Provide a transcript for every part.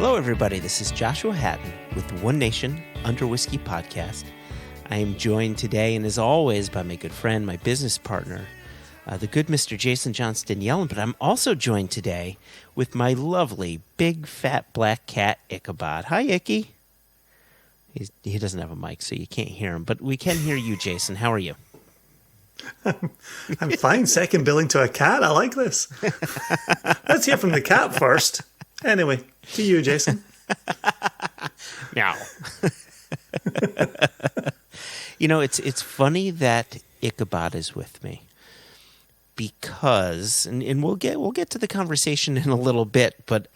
Hello, everybody. This is Joshua Hatton with the One Nation Under Whisky podcast. I am joined today, and as always, by my good friend, my business partner, the good Mr. Jason Johnston Yellen. But I'm also joined today with my lovely, big, fat, black cat, Ichabod. Hi, Icky. He doesn't have a mic, so you can't hear him. But we can hear you, Jason. How are you? I'm fine. Second billing to a cat. I like this. Let's hear from the cat first. Anyway, to you, Jason. Meow. You know, it's funny that Ichabod is with me because, and we'll get to the conversation in a little bit. But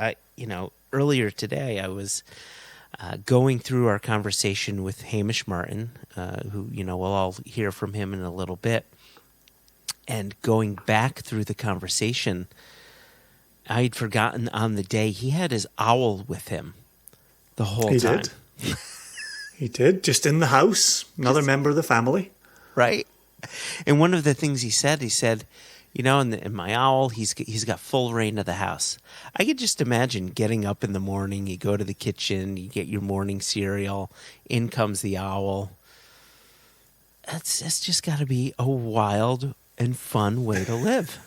earlier today I was going through our conversation with Hamish Martin, who we'll all hear from him in a little bit, and going back through the conversation. I'd forgotten on the day he had his owl with him the whole time. He did, just in the house, another member of the family. Right. And one of the things he said, in my owl, he's got full reign of the house. I could just imagine getting up in the morning, you go to the kitchen, you get your morning cereal, in comes the owl. That's just got to be a wild and fun way to live.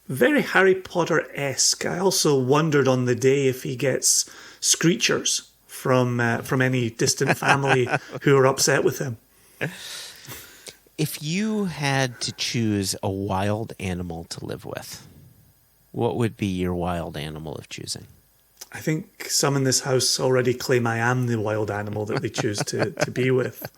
Very Harry Potter-esque. I also wondered on the day if he gets screechers from any distant family who are upset with him. If you had to choose a wild animal to live with, what would be your wild animal of choosing? I think some in this house already claim I am the wild animal that they choose to be with.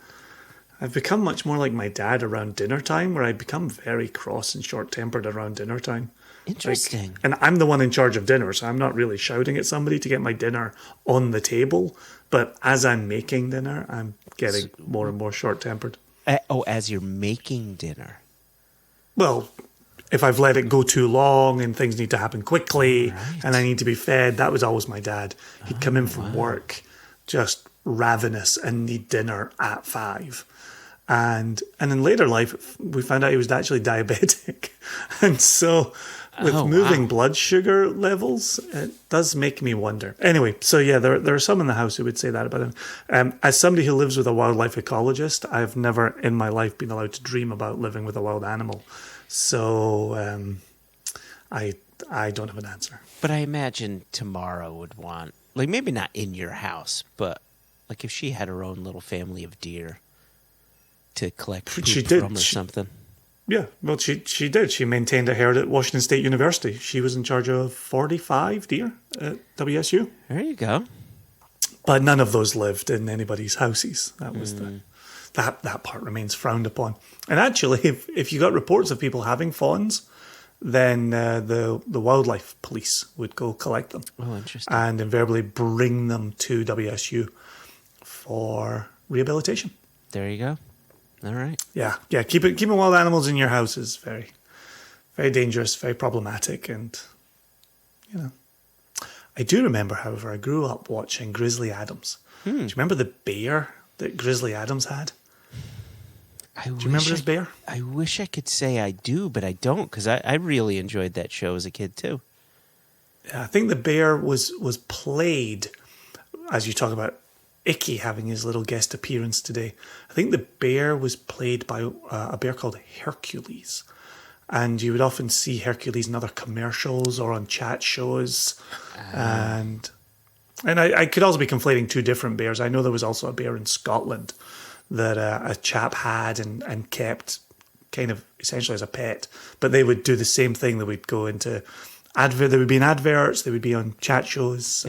I've become much more like my dad around dinner time, where I become very cross and short-tempered around dinner time. Interesting. And I'm the one in charge of dinner, so I'm not really shouting at somebody to get my dinner on the table. But as I'm making dinner, I'm getting more and more short-tempered. As you're making dinner? Well, if I've let it go too long and things need to happen quickly and I need to be fed, that was always my dad. He'd come in from work just ravenous and need dinner at 5. And in later life, we found out he was actually diabetic. And so with moving blood sugar levels, it does make me wonder. Anyway, so yeah, there are some in the house who would say that about him. As somebody who lives with a wildlife ecologist, I've never in my life been allowed to dream about living with a wild animal. So I don't have an answer. But I imagine Tamara would want, maybe not in your house, but if she had her own little family of deer to collect poop from or something. Yeah, well, she did. She maintained a herd at Washington State University. She was in charge of 45 deer at WSU. There you go. But none of those lived in anybody's houses. That was that part remains frowned upon. And actually, if you got reports of people having fawns, then the wildlife police would go collect them. Oh, interesting. And invariably bring them to WSU for rehabilitation. There you go. All right. Yeah. Keeping wild animals in your house is very, very dangerous, very problematic, and I do remember, however, I grew up watching Grizzly Adams. Do you remember the bear that Grizzly Adams had? Do you remember his bear? I wish I could say I do, but I don't, because I really enjoyed that show as a kid too. Yeah, I think the bear was played, as you talk about Icky having his little guest appearance today. I think the bear was played by a bear called Hercules. And you would often see Hercules in other commercials or on chat shows. And I could also be conflating two different bears. I know there was also a bear in Scotland that a chap had and kept kind of essentially as a pet. But they would do the same thing. They would go into advert. They would be in adverts. They would be on chat shows.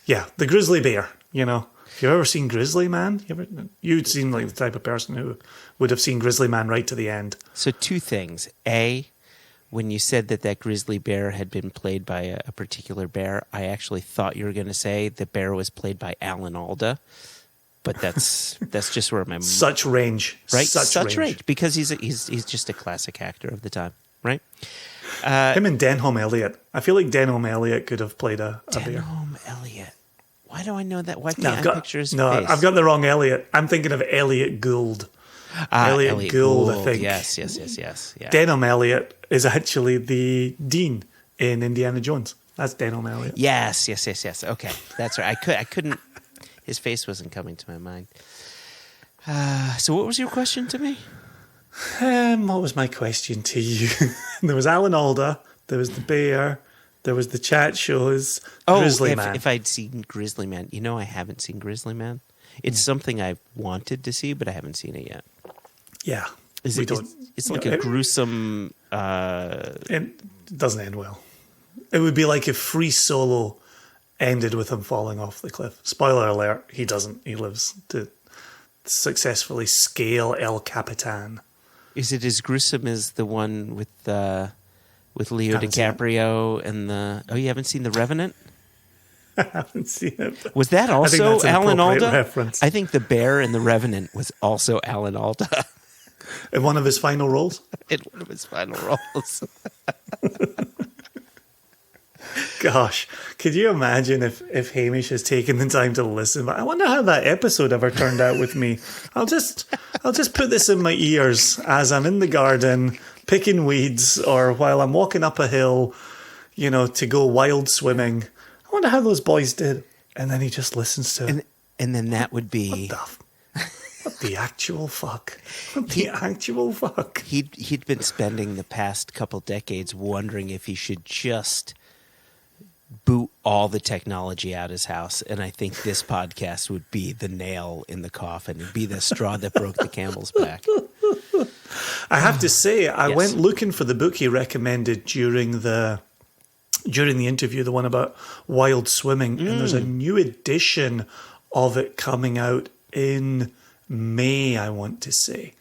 Yeah, the grizzly bear, If you've ever seen Grizzly Man, you'd seem like the type of person who would have seen Grizzly Man right to the end. So two things. A, when you said that grizzly bear had been played by a particular bear, I actually thought you were going to say the bear was played by Alan Alda. But that's just where my such range, right? Such range, because he's just a classic actor of the time, right? Him and Denholm Elliott. I feel like Denholm Elliott could have played a bear. Denholm Elliott. Why do I know that? Why can't I picture his face? No, I've got the wrong Elliott. I'm thinking of Elliott Gould. Elliott Gould, I think. Yes. Yeah. Denholm Elliott is actually the dean in Indiana Jones. That's Denholm Elliott. Yes. Okay, that's right. I couldn't. His face wasn't coming to my mind. So, what was your question to me? What was my question to you? There was Alan Alda. There was the bear. There was the chat shows. Grizzly Man. If I'd seen Grizzly Man, I haven't seen Grizzly Man. It's something I've wanted to see, but I haven't seen it yet. Yeah, it's like a gruesome. It doesn't end well. It would be like if Free Solo ended with him falling off the cliff. Spoiler alert: he doesn't. He lives to successfully scale El Capitan. Is it as gruesome as the one with Leo Haven't DiCaprio and the? Oh, you haven't seen The Revenant? I haven't seen it. Was that also that's an Alan appropriate Alda? reference. I think The Bear and The Revenant was also Alan Alda. In one of his final roles? In one of his final roles. Gosh, could you imagine if Hamish has taken the time to listen? But I wonder how that episode ever turned out with me. I'll just put this in my ears as I'm in the garden picking weeds, or while I'm walking up a hill, to go wild swimming. I wonder how those boys did. And then he just listens to it. And then that would be... What the actual fuck? What the actual fuck? He'd been spending the past couple decades wondering if he should just boot all the technology out of his house. And I think this podcast would be the nail in the coffin. It'd be the straw that broke the camel's back. I have to say, I Yes. went looking for the book he recommended during the interview, the one about wild swimming, and there's a new edition of it coming out in May, I want to say.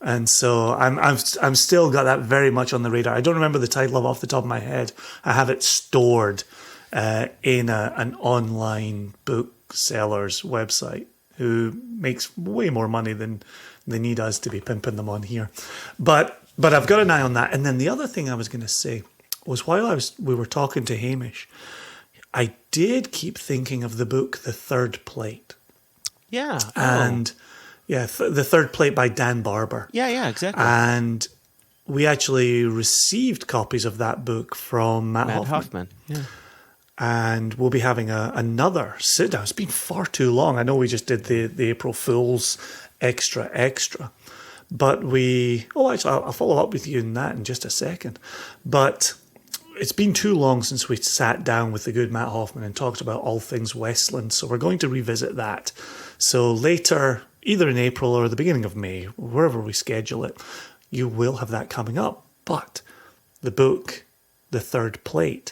And so I'm still got that very much on the radar. I don't remember the title off the top of my head. I have it stored in an online bookseller's website who makes way more money than they need us to be pimping them on here. But I've got an eye on that. And then the other thing I was going to say was while we were talking to Hamish, I did keep thinking of the book The Third Plate. Yeah. And The Third Plate by Dan Barber. Yeah, exactly. And we actually received copies of that book from Matt Hoffman. Yeah. And we'll be having another sit down. It's been far too long. I know we just did the April Fool's extra. But I'll follow up with you in that in just a second. But it's been too long since we sat down with the good Matt Hoffman and talked about all things Westland. So we're going to revisit that. So later, either in April or the beginning of May, wherever we schedule it, you will have that coming up. But the book, The Third Plate,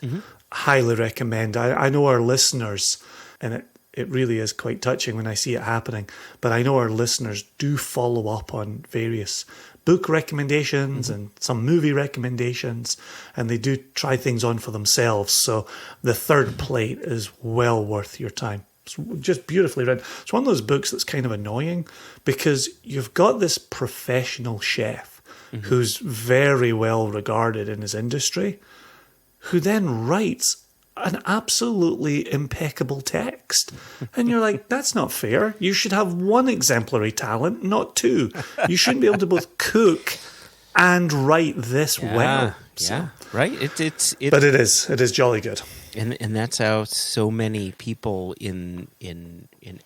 highly recommend. I know our listeners, and it really is quite touching when I see it happening, but I know our listeners do follow up on various book recommendations and some movie recommendations, and they do try things on for themselves. So The Third Plate is well worth your time. It's just beautifully written. It's one of those books that's kind of annoying because you've got this professional chef who's very well regarded in his industry, who then writes an absolutely impeccable text. And you're like, that's not fair. You should have one exemplary talent, not two. You shouldn't be able to both cook and write this well. Yeah, right? But it is jolly good. And that's how so many people in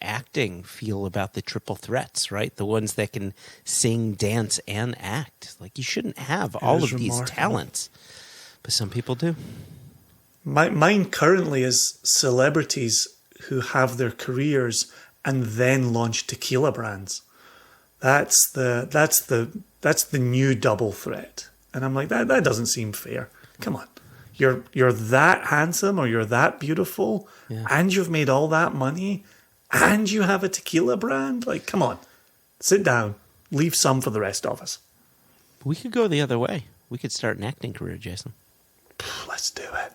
acting feel about the triple threats, right? The ones that can sing, dance, and act. Like, you shouldn't have all of these talents. But some people do. Mine currently is celebrities who have their careers and then launch tequila brands. That's the new double threat. And I'm like, that doesn't seem fair. Come on. You're that handsome or you're that beautiful and you've made all that money and you have a tequila brand? Like, come on. Sit down. Leave some for the rest of us. We could go the other way. We could start an acting career, Jason. Let's do it.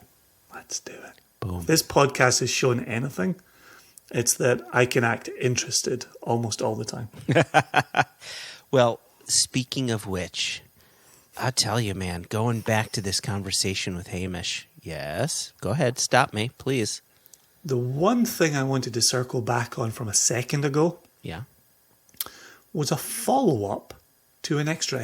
Boom. If this podcast has shown anything, it's that I can act interested almost all the time. Well, speaking of which, I tell you, man, going back to this conversation with Hamish. Yes, go ahead. Stop me, please. The one thing I wanted to circle back on from a second ago Yeah. was a follow-up to an extra.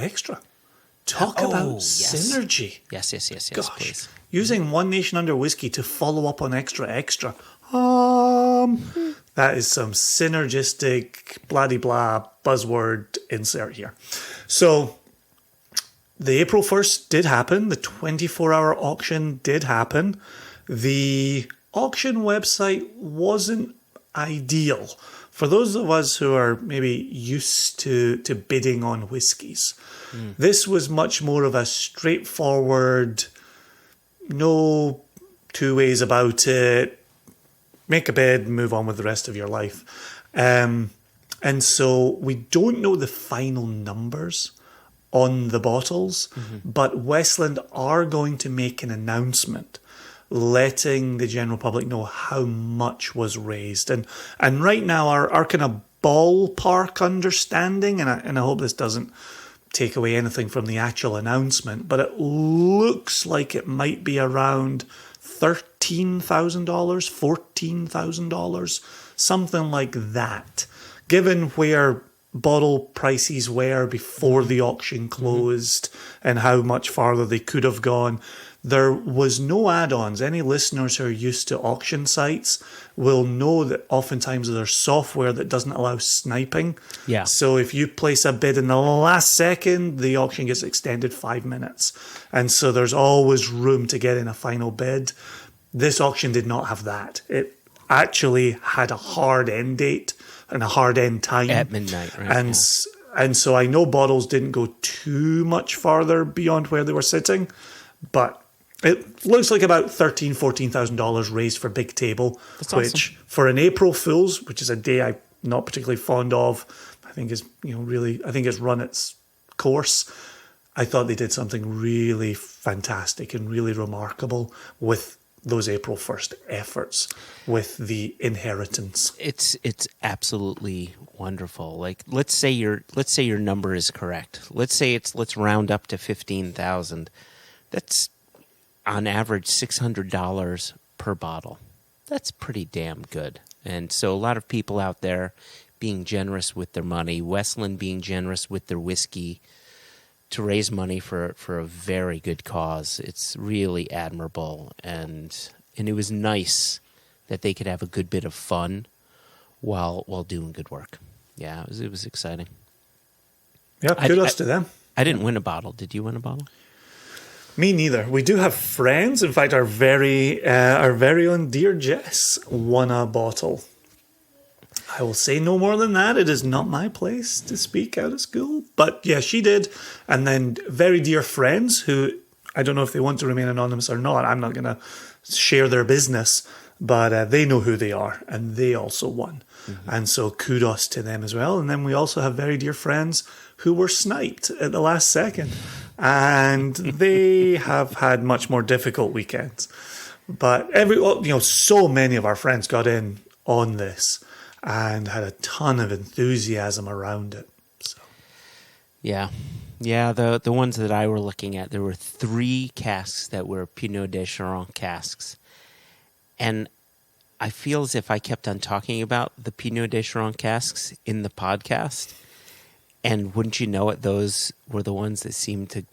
Talk about yes. synergy. Yes, Gosh, please. using One Nation Under Whiskey to follow up on Extra. That is some synergistic blah-de-blah buzzword insert here. So the April 1st did happen. The 24-hour auction did happen. The auction website wasn't ideal. For those of us who are maybe used to bidding on whiskies, this was much more of a straightforward, no two ways about it, make a bid, move on with the rest of your life. And so we don't know the final numbers on the bottles, but Westland are going to make an announcement letting the general public know how much was raised. And right now, our kind of ballpark understanding, and I hope this doesn't take away anything from the actual announcement, but it looks like it might be around $13,000, $14,000, something like that. Given where bottle prices were before the auction closed and how much farther they could have gone, there was no add-ons. Any listeners who are used to auction sites will know that oftentimes there's software that doesn't allow sniping. Yeah. So if you place a bid in the last second, the auction gets extended 5 minutes. And so there's always room to get in a final bid. This auction did not have that. It actually had a hard end date and a hard end time. At midnight, right? And so I know bottles didn't go too much farther beyond where they were sitting, but it looks like about $13,000, $14,000 raised for Big Table, That's which awesome. for an April Fool's, which is a day I'm not particularly fond of, I think is I think it's run its course. I thought they did something really fantastic and really remarkable with those April 1st efforts with the inheritance. It's absolutely wonderful. Like let's say your number is correct. Let's round up to 15,000. That's on average $600 per bottle. That's pretty damn good. And so a lot of people out there being generous with their money, Westland being generous with their whiskey to raise money for a very good cause. It's really admirable, and it was nice that they could have a good bit of fun while doing good work. Yeah, it was exciting. Yeah, kudos to them. I didn't win a bottle. Did you win a bottle? Me neither. We do have friends. In fact, our very own dear Jess won a bottle. I will say no more than that. It is not my place to speak out of school. But yeah, she did. And then very dear friends who, I don't know if they want to remain anonymous or not. I'm not going to share their business. But they know who they are. And they also won. Mm-hmm. And so kudos to them as well. And then we also have very dear friends who were sniped at the last second. And they have had much more difficult weekends. But so many of our friends got in on this and had a ton of enthusiasm around it. So, yeah. The ones that I were looking at, there were 3 casks that were Pinot de Charon casks, and I feel as if I kept on talking about the Pinot de Charon casks in the podcast, and wouldn't you know it, those were the ones that seemed to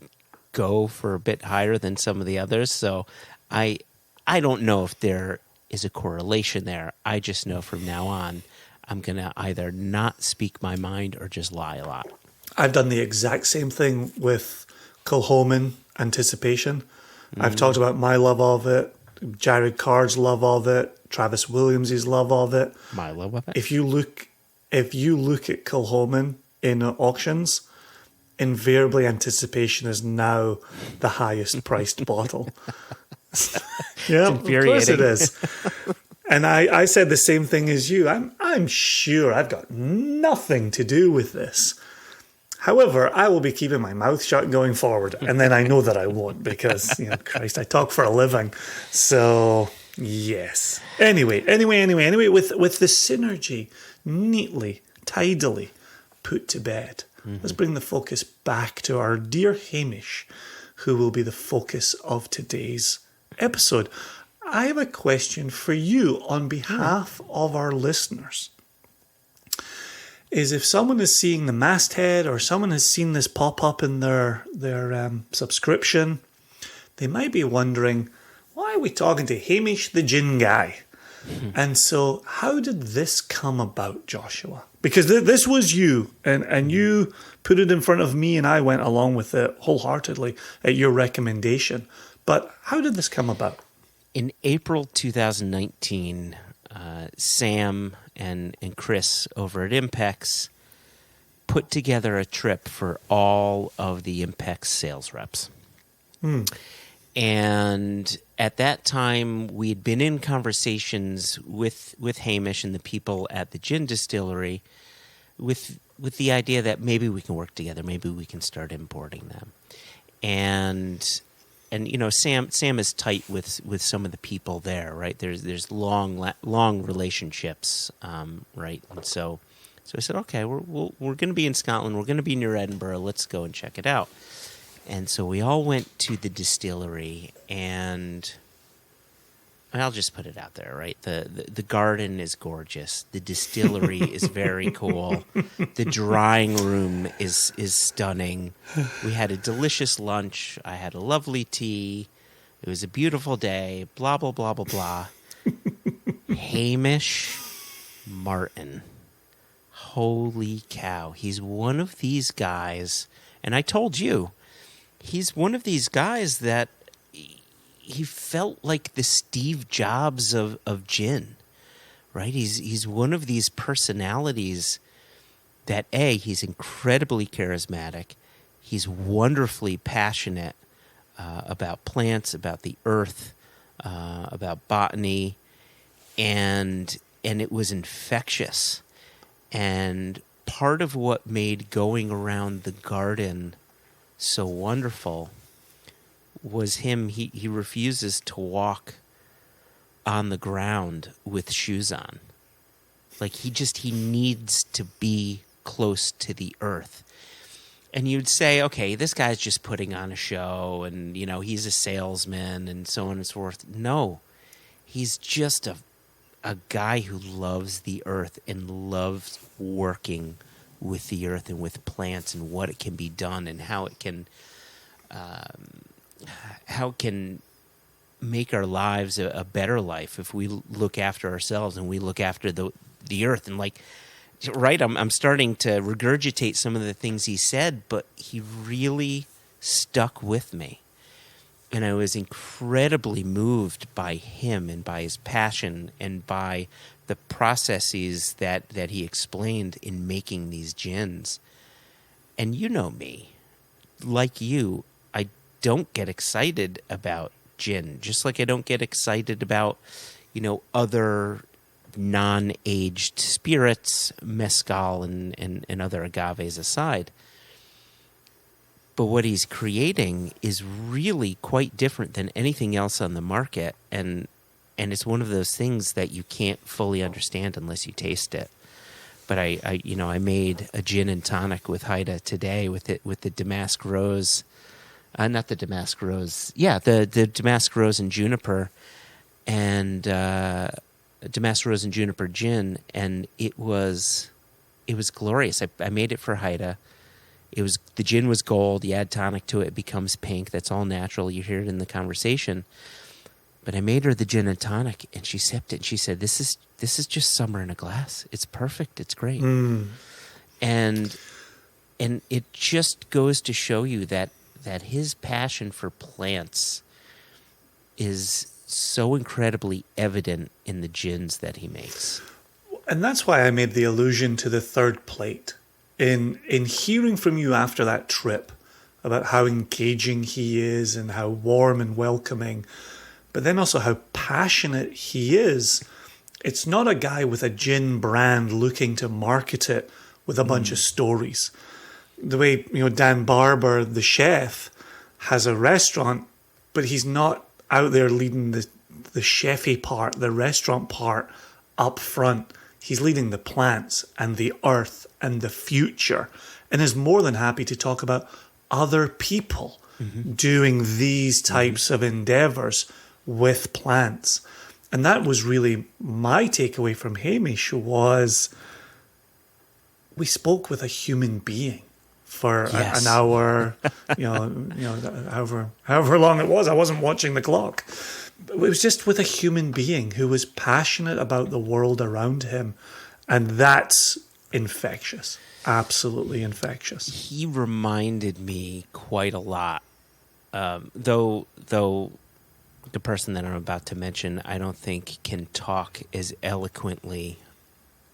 go for a bit higher than some of the others. So I don't know if there is a correlation there. I just know from now on, I'm going to either not speak my mind or just lie a lot. I've done the exact same thing with Kilchoman Anticipation. I've talked about my love of it, Jared Carr's love of it, Travis Williams' love of it. My love of it. If you look at Kilchoman in auctions, invariably Anticipation is now the highest priced bottle. Yeah, of course it is. And I said the same thing as you. I'm sure I've got nothing to do with this. However, I will be keeping my mouth shut going forward. And then I know that I won't because, Christ, I talk for a living. So, yes. Anyway, with the synergy neatly, tidily put to bed, let's bring the focus back to our dear Hamish, who will be the focus of today's episode. I have a question for you on behalf of our listeners. is if someone is seeing the masthead or someone has seen this pop up in their subscription, they might be wondering, why are we talking to Hamish the gin guy? And so how did this come about, Joshua? Because this was you, and you put it in front of me, and I went along with it wholeheartedly at your recommendation. But how did this come about? In April 2019, Sam and Chris over at Impex put together a trip for all of the Impex sales reps. And at that time, we'd been in conversations with Hamish and the people at the gin distillery with the idea that maybe we can work together, maybe we can start importing them. And you know, Sam is tight with some of the people there, right? There's long relationships, right? And so I said, okay, we're going to be in Scotland, we're going to be near Edinburgh, let's go and check it out. And so we all went to the distillery, and I'll just put it out there, right? The garden is gorgeous. The distillery is very cool. The drying room is stunning. We had a delicious lunch. I had a lovely tea. It was a beautiful day. Blah, blah, blah, blah, blah. Hamish Martin. Holy cow. He's one of these guys, and I told you, he's one of these guys that he felt like the Steve Jobs of gin, right? He's one of these personalities that, A, he's incredibly charismatic. He's wonderfully passionate about plants, about the earth, about botany, and it was infectious. And part of what made going around the garden so wonderful was him. He refuses to walk on the ground with shoes on. Like he needs to be close to the earth. And you'd say, okay, this guy's just putting on a show, and you know, he's a salesman and so on and so forth. No, he's just a guy who loves the earth and loves working with the earth and with plants and what it can be done and how it can make our lives a better life if we look after ourselves and we look after the earth. And like, right, I'm starting to regurgitate some of the things he said, but he really stuck with me. And I was incredibly moved by him and by his passion and by the processes that he explained in making these gins. And you know me, like you, I don't get excited about gin, just like I don't get excited about, you know, other non-aged spirits, mezcal and other agaves aside. But what he's creating is really quite different than anything else on the market, and it's one of those things that you can't fully understand unless you taste it. But I made a gin and tonic with Haida today with the Damask Rose, not the Damask Rose, the Damask Rose and Juniper, and Damask Rose and Juniper gin, and it was glorious. I made it for Haida. The gin was gold. You add tonic to it, it becomes pink. That's all natural. You hear it in the conversation. But I made her the gin and tonic, and she sipped it, and she said, "This is just summer in a glass. It's perfect. It's great." And it just goes to show you that his passion for plants is so incredibly evident in the gins that he makes. And that's why I made the allusion to the third plate. In hearing from you after that trip about how engaging he is and how warm and welcoming, but then also how passionate he is, it's not a guy with a gin brand looking to market it with a bunch of stories. The way, you know, Dan Barber, the chef, has a restaurant, but he's not out there leading the chefy part, the restaurant part up front. He's leading the plants and the earth and the future, and is more than happy to talk about other people doing these types of endeavors with plants. And that was really my takeaway from Hamish, was we spoke with a human being for Yes. an hour, however long it was. I wasn't watching the clock. It was just with a human being who was passionate about the world around him. And that's infectious. Absolutely infectious. He reminded me quite a lot. Though the person that I'm about to mention, I don't think can talk as eloquently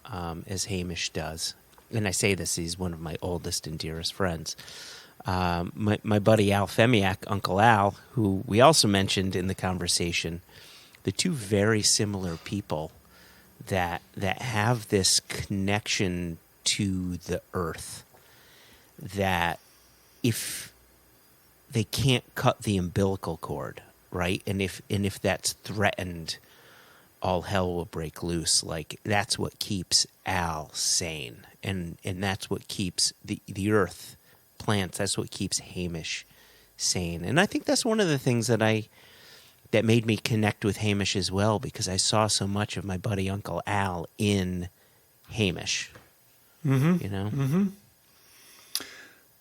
as Hamish does. And I say this, he's one of my oldest and dearest friends. My buddy Al Femiak, Uncle Al, who we also mentioned in the conversation, the two very similar people that have this connection to the earth, that if they can't cut the umbilical cord, right? And if that's threatened, all hell will break loose. Like, that's what keeps Al sane. And that's what keeps the earth, plants, that's what keeps Hamish sane. And I think that's one of the things that made me connect with Hamish as well, because I saw so much of my buddy Uncle Al in Hamish. Mm-hmm. You know? Mm-hmm.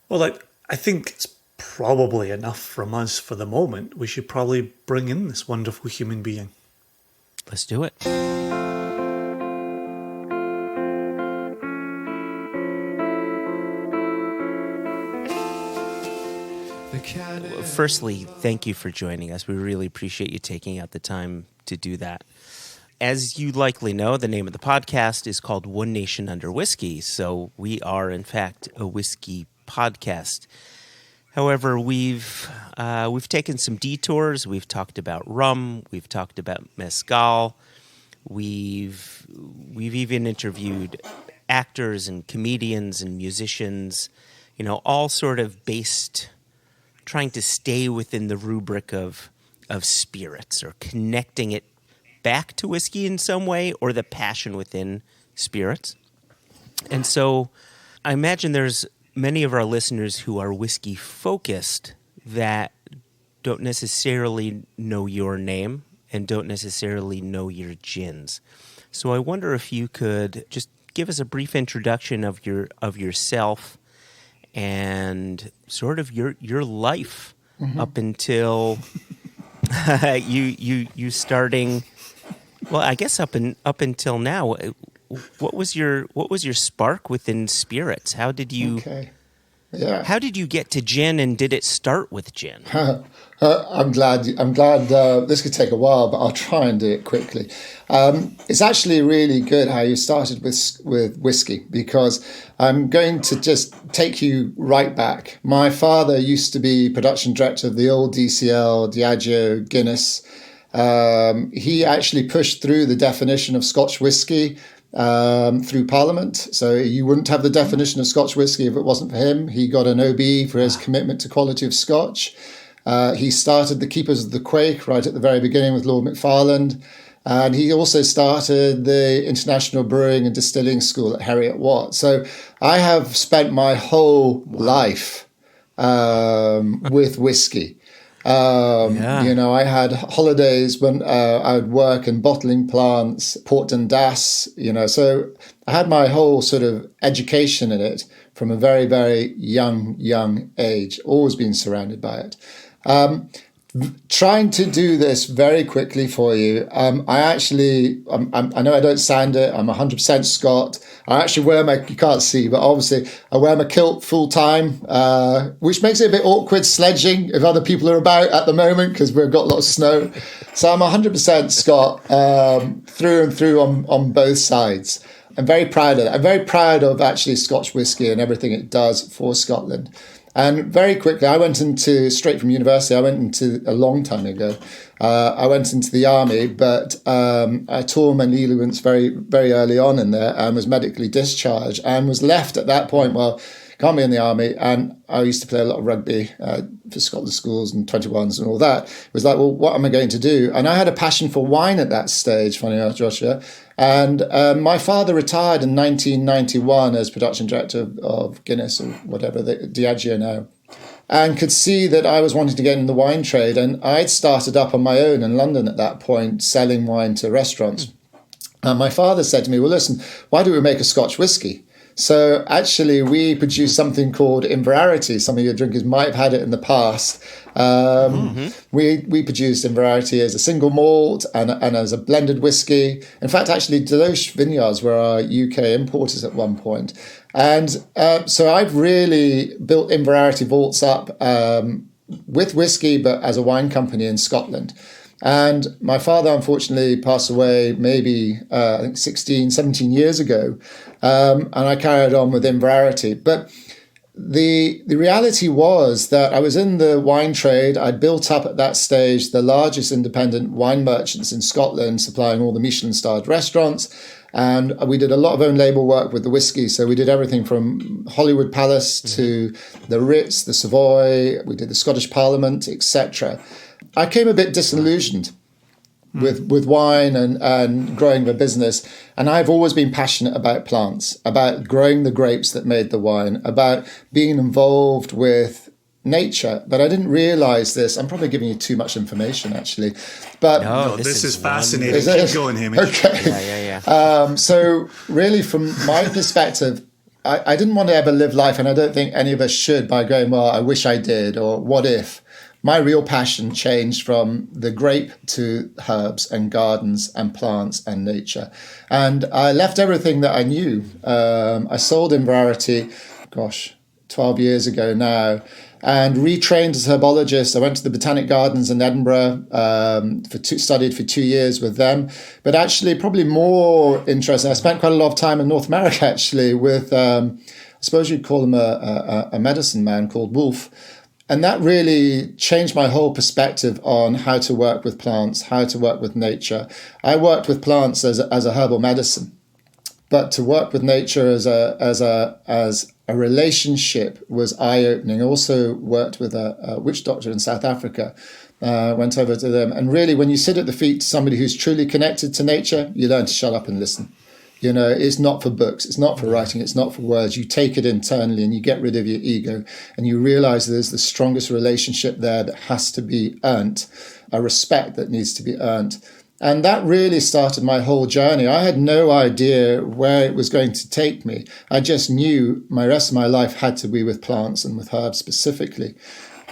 Well, I think it's probably enough from us for the moment. We should probably bring in this wonderful human being. Let's do it. Firstly, thank you for joining us. We really appreciate you taking out the time to do that. As you likely know, the name of the podcast is called One Nation Under Whiskey. So we are, in fact, a whiskey podcast. However, we've taken some detours. We've talked about rum. We've talked about mezcal. We've even interviewed actors and comedians and musicians, all sort of based, trying to stay within the rubric of spirits, or connecting it back to whiskey in some way, or the passion within spirits. And so I imagine there's many of our listeners who are whiskey focused that don't necessarily know your name and don't necessarily know your gins. So I wonder if you could just give us a brief introduction of yourself and sort of your life up until you starting. Well, I guess up until now, what was your spark within spirits? How did you? Okay. Yeah. How did you get to gin, and did it start with gin? I'm glad. This could take a while, but I'll try and do it quickly. It's actually really good how you started with whiskey, because I'm going to just take you right back. My father used to be production director of the old DCL, Diageo, Guinness. He actually pushed through the definition of Scotch whisky through Parliament. So you wouldn't have the definition of Scotch whisky if it wasn't for him. He got an OBE for his commitment to quality of Scotch. He started the Keepers of the Quake right at the very beginning with Lord Macfarlane. And he also started the International Brewing and Distilling School at Heriot Watt. So I have spent my whole life with whiskey. I had holidays when I would work in bottling plants, Port Dundas, so I had my whole sort of education in it from a very, very young age, always been surrounded by it. Trying to do this very quickly for you. I know I don't sound it. I'm 100% Scot. I actually you can't see, but obviously I wear my kilt full time, which makes it a bit awkward sledging if other people are about at the moment, because we've got lots of snow. So I'm 100% Scot through and through on both sides. I'm very proud of that. I'm very proud of actually Scotch whisky and everything it does for Scotland. And very quickly, straight from university, a long time ago, I went into the army, but I tore my knee ligaments very, very early on in there and was medically discharged and was left at that point, can't be in the army. And I used to play a lot of rugby for Scotland schools and 21s and all that. It was like, well, what am I going to do? And I had a passion for wine at that stage, funny enough, Joshua. And my father retired in 1991 as production director of Guinness or whatever, the Diageo now, and could see that I was wanting to get in the wine trade. And I'd started up on my own in London at that point, selling wine to restaurants. And my father said to me, well, listen, why don't we make a Scotch whisky? So actually, we produce something called Inverarity. Some of your drinkers might have had it in the past. We produced Inverarity as a single malt and as a blended whiskey. In fact, actually, Deloche Vineyards were our UK importers at one point. And so I've really built Inverarity vaults up with whiskey, but as a wine company in Scotland. And my father, unfortunately, passed away maybe, I think, 16, 17 years ago. And I carried on with Inverarity. But the reality was that I was in the wine trade. I'd built up at that stage the largest independent wine merchants in Scotland, supplying all the Michelin-starred restaurants. And we did a lot of own label work with the whiskey. So we did everything from Hollywood Palace to the Ritz, the Savoy. We did the Scottish Parliament, etc. I came a bit disillusioned with wine and growing the business. And I've always been passionate about plants, about growing the grapes that made the wine, about being involved with nature. But I didn't realize this. I'm probably giving you too much information, actually. But no, this is fascinating. Keep going, Hamish. Okay. Yeah. So really, from my perspective, I didn't want to ever live life, and I don't think any of us should, by going, well, I wish I did, or what if? My real passion changed from the grape to herbs and gardens and plants and nature. And I left everything that I knew. I sold Inverarity, 12 years ago now, and retrained as a herbologist. I went to the Botanic Gardens in Edinburgh, studied for 2 years with them. But actually, probably more interesting, I spent quite a lot of time in North America, actually, with, I suppose you'd call him a medicine man called Wolf. And that really changed my whole perspective on how to work with plants, how to work with nature. I worked with plants as a herbal medicine, but to work with nature as a relationship was eye-opening. I also worked with a witch doctor in South Africa. Went over to them, and really, when you sit at the feet of somebody who's truly connected to nature, you learn to shut up and listen. You know, it's not for books, it's not for writing, it's not for words. You take it internally and you get rid of your ego, and you realize there's the strongest relationship there that has to be earned, a respect that needs to be earned. And that really started my whole journey. I had no idea where it was going to take me. I just knew my rest of my life had to be with plants and with herbs specifically.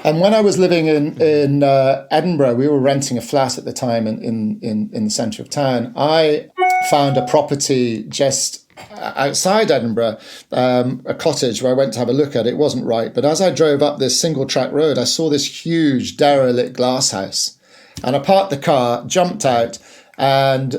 And when I was living in Edinburgh, we were renting a flat at the time in the centre of town. I found a property just outside Edinburgh, a cottage where I went to have a look at it. It wasn't right. But as I drove up this single track road, I saw this huge derelict glass house. And I parked the car, jumped out, and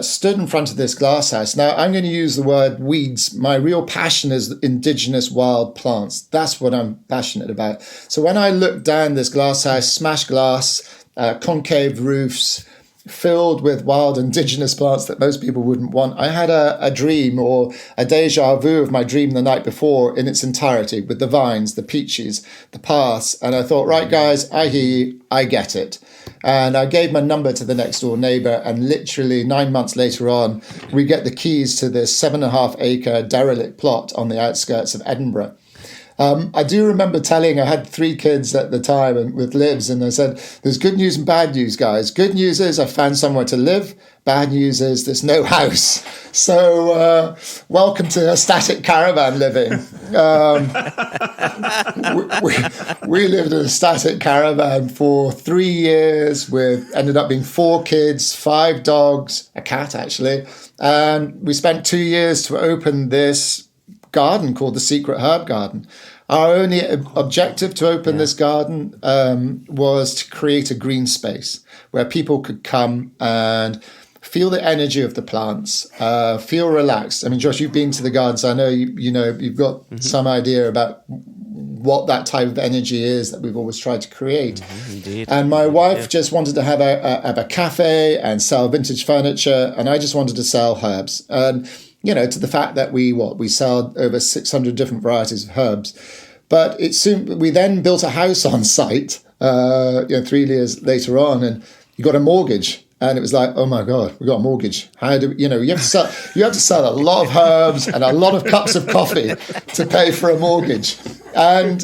stood in front of this glass house. Now, I'm going to use the word weeds. My real passion is indigenous wild plants. That's what I'm passionate about. So when I looked down this glass house, smashed glass, concave roofs, filled with wild indigenous plants that most people wouldn't want, I had a dream, or a deja vu of my dream the night before in its entirety, with the vines, the peaches, the paths. And I thought, right, guys, I hear you, I get it. And I gave my number to the next door neighbour, and literally 9 months later on, we get the keys to this 7.5 acre derelict plot on the outskirts of Edinburgh. I do remember I had 3 kids at the time and with Livs, and I said, there's good news and bad news, guys. Good news is I found somewhere to live. Bad news is there's no house. So welcome to a static caravan living. We lived in a static caravan for 3 years with ended up being 4 kids, 5 dogs, a cat actually. And we spent 2 years to open this garden called the Secret Herb Garden. Our only objective to open this garden was to create a green space where people could come and feel the energy of the plants, feel relaxed. I mean, Josh, you've been to the gardens. I know you've got some idea about what that type of energy is that we've always tried to create. Indeed. And my wife just wanted to have a cafe and sell vintage furniture, and I just wanted to sell herbs. And to the fact that we sell over 600 different varieties of herbs. But we then built a house on site, 3 years later on, and you got a mortgage. And it was like, oh my God, we got a mortgage. How do you have to sell a lot of herbs and a lot of cups of coffee to pay for a mortgage. And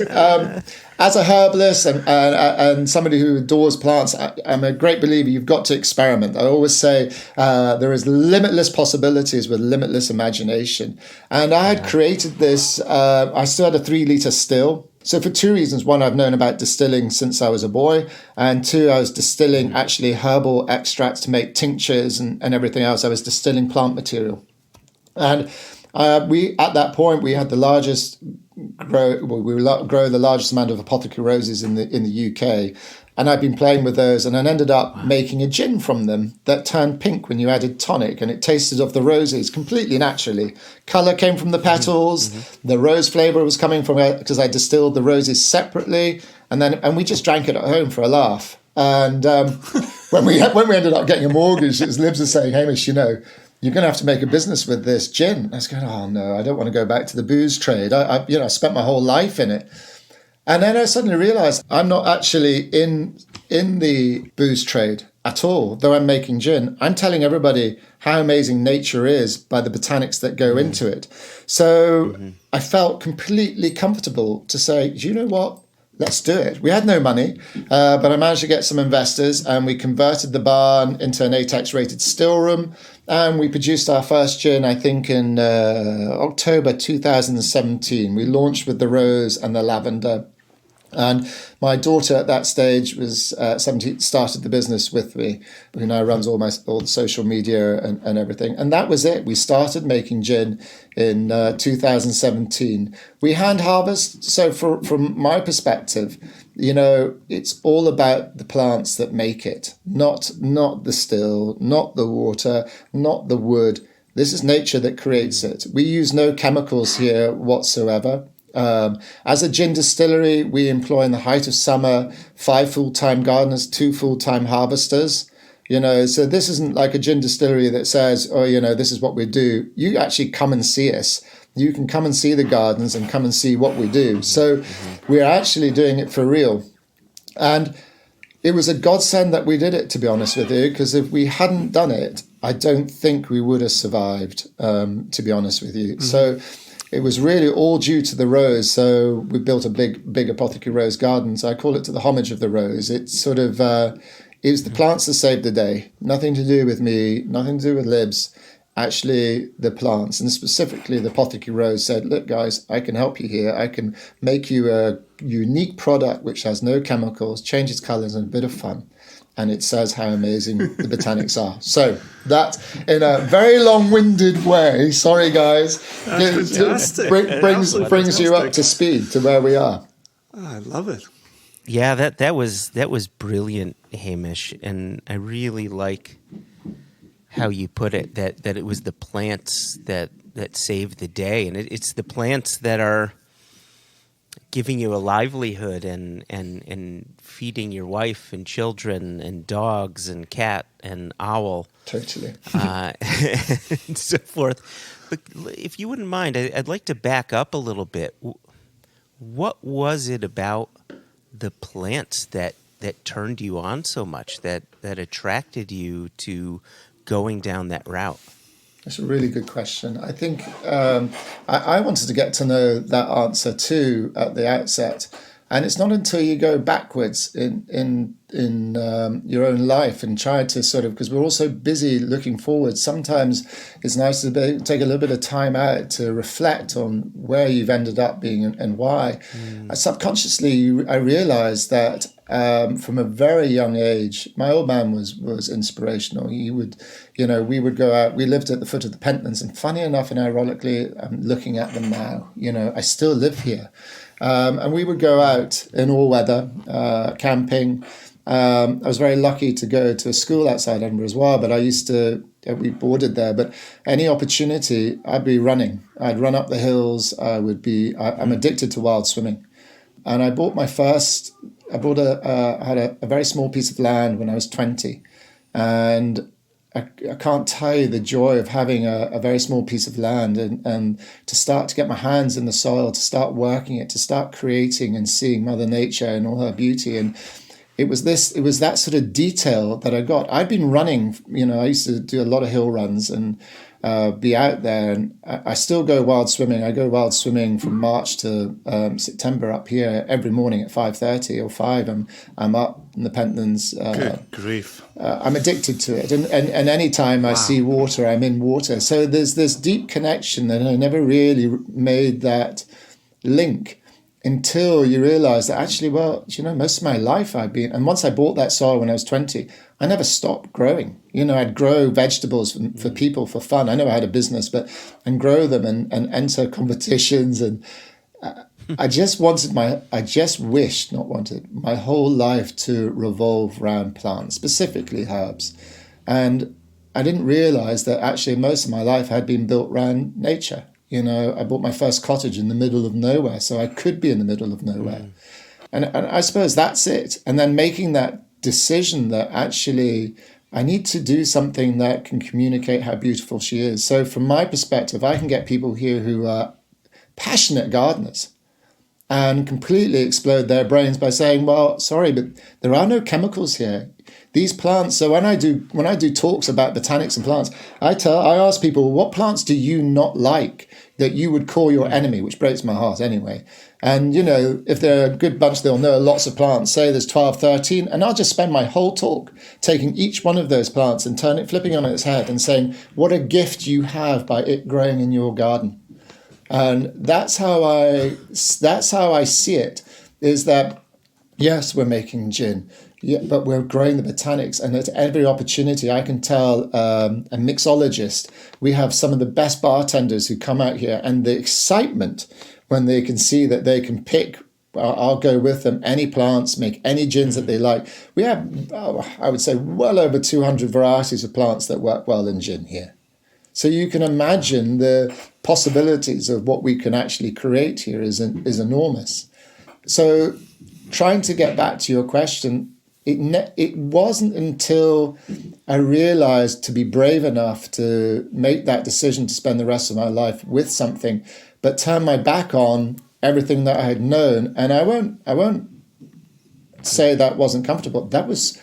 as a herbalist and somebody who adores plants, I'm a great believer you've got to experiment. I always say there is limitless possibilities with limitless imagination. And I had created this, I still had a 3-litre still. So for 2 reasons. One, I've known about distilling since I was a boy. And 2, I was distilling actually herbal extracts to make tinctures and everything else. I was distilling plant material. And we, at that point, we had the largest grow the largest amount of apothecary roses in the UK, and I've been playing with those, and I ended up making a gin from them that turned pink when you added tonic, and it tasted of the roses completely naturally. Color came from the petals, the rose flavor was coming from it because I distilled the roses separately, and we just drank it at home for a laugh. And when we ended up getting a mortgage, it was Libs was saying, Hamish, you're going to have to make a business with this gin. I was going, oh no, I don't want to go back to the booze trade. I spent my whole life in it. And then I suddenly realized I'm not actually in the booze trade at all, though I'm making gin. I'm telling everybody how amazing nature is by the botanics that go into it. So I felt completely comfortable to say, do you know what? Let's do it. We had no money, but I managed to get some investors, and we converted the barn into an ATEX rated still room. And we produced our first gin, I think, in October 2017. We launched with the rose and the lavender. And my daughter at that stage was 17, started the business with me, who now runs all the social media and everything. And that was it. We started making gin in 2017. We hand harvest. So from my perspective, it's all about the plants that make it, not the still, not the water, not the wood. This is nature that creates it. We use no chemicals here whatsoever. As a gin distillery, we employ in the height of summer 5 full-time gardeners, 2 full-time harvesters. So this isn't like a gin distillery that says, this is what we do. You actually come and see us. You can come and see the gardens and come and see what we do. So we're actually doing it for real. And it was a godsend that we did it, to be honest with you, because if we hadn't done it, I don't think we would have survived, to be honest with you. So it was really all due to the rose. So we built a big apothecary rose garden. So I call it to the homage of the rose. It's sort of, it was the plants that saved the day. Nothing to do with me, nothing to do with Libs. Actually, the plants, and specifically the apothecary rose, said, look, guys, I can help you here. I can make you a unique product which has no chemicals, changes colours, and a bit of fun. And it says how amazing the botanics are. So that, in a very long-winded way, sorry guys, brings you up to speed to where we are. Oh, I love it. Yeah, that was brilliant, Hamish, and I really like how you put it, that it was the plants that saved the day, and it's the plants that are giving you a livelihood and feeding your wife and children and dogs and cat and owl. Totally. And so forth. But if you wouldn't mind, I'd like to back up a little bit. What was it about the plants that turned you on so much, that attracted you to going down that route? That's a really good question. I think I wanted to get to know that answer too at the outset, and it's not until you go backwards in your own life and try to sort of, because we're all so busy looking forward. Sometimes it's nice to take a little bit of time out to reflect on where you've ended up being and why. Subconsciously, I realized that from a very young age, my old man was inspirational. He would, we would go out. We lived at the foot of the Pentlands, and funny enough and ironically, I'm looking at them now. I still live here, and we would go out in all weather, camping. I was very lucky to go to a school outside Edinburgh as well, but we boarded there. But any opportunity, I'd be running. I'd run up the hills. I'm addicted to wild swimming, and I had a very small piece of land when I was 20, and I can't tell you the joy of having a very small piece of land and to start to get my hands in the soil, to start working it, to start creating and seeing Mother Nature and all her beauty. And it was that sort of detail that I got. I'd been running, I used to do a lot of hill runs, and be out there. And I still go wild swimming. I go wild swimming from March to September up here every morning at 5:30 or 5. I'm up in the Pentlands. Good grief. I'm addicted to it. And any time I see water, I'm in water. So there's this deep connection, and I never really made that link until you realize that actually, well, most of my life I've been, and once I bought that soil when I was 20, I never stopped growing. I'd grow vegetables for people for fun. I know I had a business, and grow them and enter competitions. And I just wished my whole life to revolve around plants, specifically herbs. And I didn't realize that actually most of my life had been built around nature. I bought my first cottage in the middle of nowhere, so I could be in the middle of nowhere. And I suppose that's it. And then making that decision that actually I need to do something that can communicate how beautiful she is. So from my perspective, I can get people here who are passionate gardeners and completely explode their brains by saying, well, sorry, but there are no chemicals here. These plants, so when I do talks about botanics and plants, I ask people, what plants do you not like that you would call your enemy, which breaks my heart anyway. And, if they're a good bunch, they'll know lots of plants. Say there's 12, 13, and I'll just spend my whole talk taking each one of those plants and flipping on its head and saying, what a gift you have by it growing in your garden. And that's how I see it, is that, yes, we're making gin. Yeah, but we're growing the botanics, and at every opportunity, I can tell a mixologist, we have some of the best bartenders who come out here, and the excitement when they can see that they can pick, I'll go with them, any plants, make any gins that they like. We have, I would say, well over 200 varieties of plants that work well in gin here. So you can imagine the possibilities of what we can actually create here is enormous. So trying to get back to your question, it wasn't until I realized to be brave enough to make that decision to spend the rest of my life with something, but turn my back on everything that I had known. And I won't say that wasn't comfortable. That was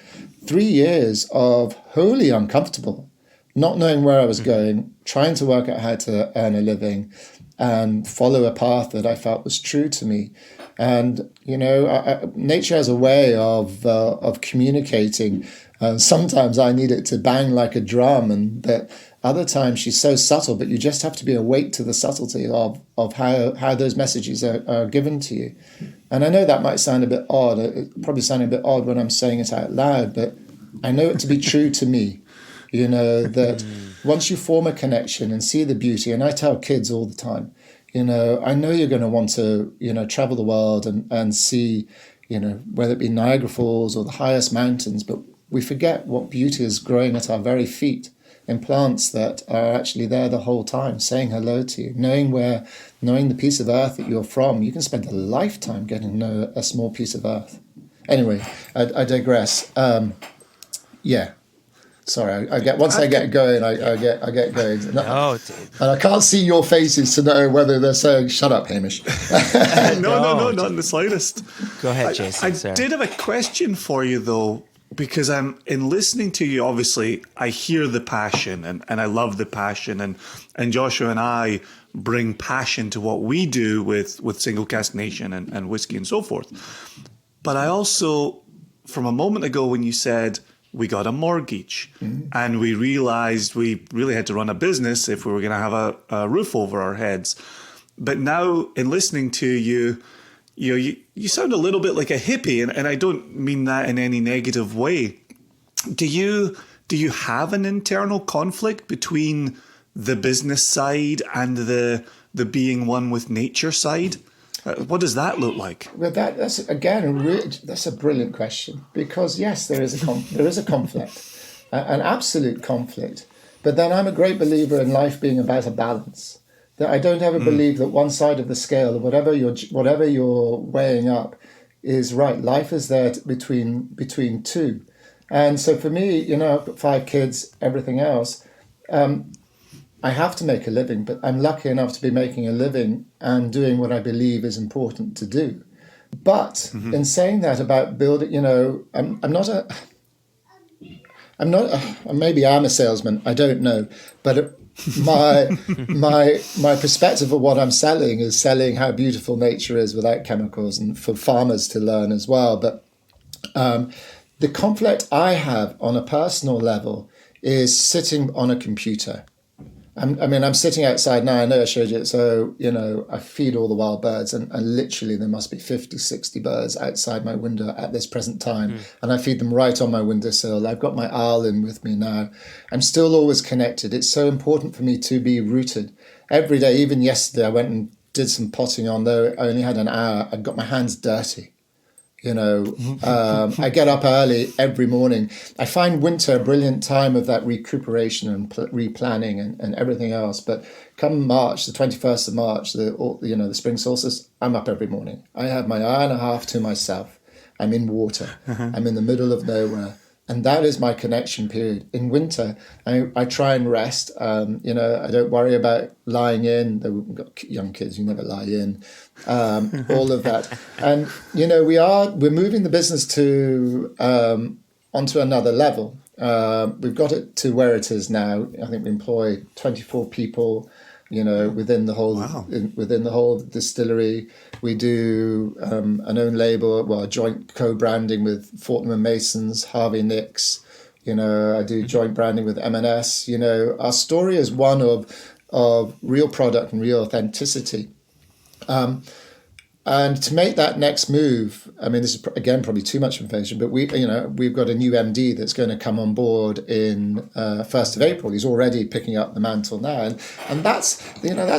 3 years of wholly uncomfortable, not knowing where I was going, trying to work out how to earn a living and follow a path that I felt was true to me. And, nature has a way of communicating. Sometimes I need it to bang like a drum, and that other times she's so subtle, but you just have to be awake to the subtlety of how those messages are given to you. And I know that might sound a bit odd. It probably sounded a bit odd when I'm saying it out loud, but I know it to be true to me. That once you form a connection and see the beauty, and I tell kids all the time, I know you're going to want to, travel the world and see, whether it be Niagara Falls or the highest mountains, but we forget what beauty is growing at our very feet in plants that are actually there the whole time, saying hello to you, knowing the piece of earth that you're from. You can spend a lifetime getting to know a small piece of earth. Anyway, I digress. Yeah. Sorry, I get going, I get going. And I can't see your faces to know whether they're saying, shut up, Hamish. No, not in the slightest. Go ahead, Jason. I did have a question for you, though, because in listening to you, obviously, I hear the passion and I love the passion. And Joshua and I bring passion to what we do with Single Cask Nation and Whisky and so forth. But I also, from a moment ago when you said, we got a mortgage and we realized we really had to run a business if we were going to have a roof over our heads. But now in listening to you, you sound a little bit like a hippie, and I don't mean that in any negative way. Do you have an internal conflict between the business side and the being one with nature side? What does that look like? Well, that's again that's a brilliant question, because yes, there is a conflict, an absolute conflict. But then I'm a great believer in life being about a balance. That I don't ever believe that one side of the scale, whatever you're weighing up, is right. Life is there between two, and so for me, I've got 5 kids, everything else. I have to make a living, but I'm lucky enough to be making a living and doing what I believe is important to do. But in saying that about building, maybe I'm a salesman, I don't know. But my perspective of what I'm selling is selling how beautiful nature is without chemicals, and for farmers to learn as well. But the conflict I have on a personal level is sitting on a computer. I'm sitting outside now. I know I showed you it. So, I feed all the wild birds, and literally there must be 50, 60 birds outside my window at this present time. And I feed them right on my windowsill. I've got my owl in with me now. I'm still always connected. It's so important for me to be rooted. Every day, even yesterday, I went and did some potting on, though I only had an hour. I got my hands dirty. I get up early every morning. I find winter a brilliant time of that recuperation and replanning and everything else. But come March, the 21st of March, the spring solstice, I'm up every morning. I have my hour and a half to myself. I'm in water. I'm in the middle of nowhere. And that is my connection period. In winter, I try and rest. I don't worry about lying in. We've got young kids, you never lie in. All of that. And, we're moving the business to onto another level. We've got it to where it is now. I think we employ 24 people, within the whole distillery. We do an own label, joint co-branding with Fortnum and Masons, Harvey Nicks. I do joint branding with M&S. Our story is one of real product and real authenticity. And to make that next move, this is again probably too much information, but we've got a new MD that's going to come on board in 1st of April. He's already picking up the mantle now, and that's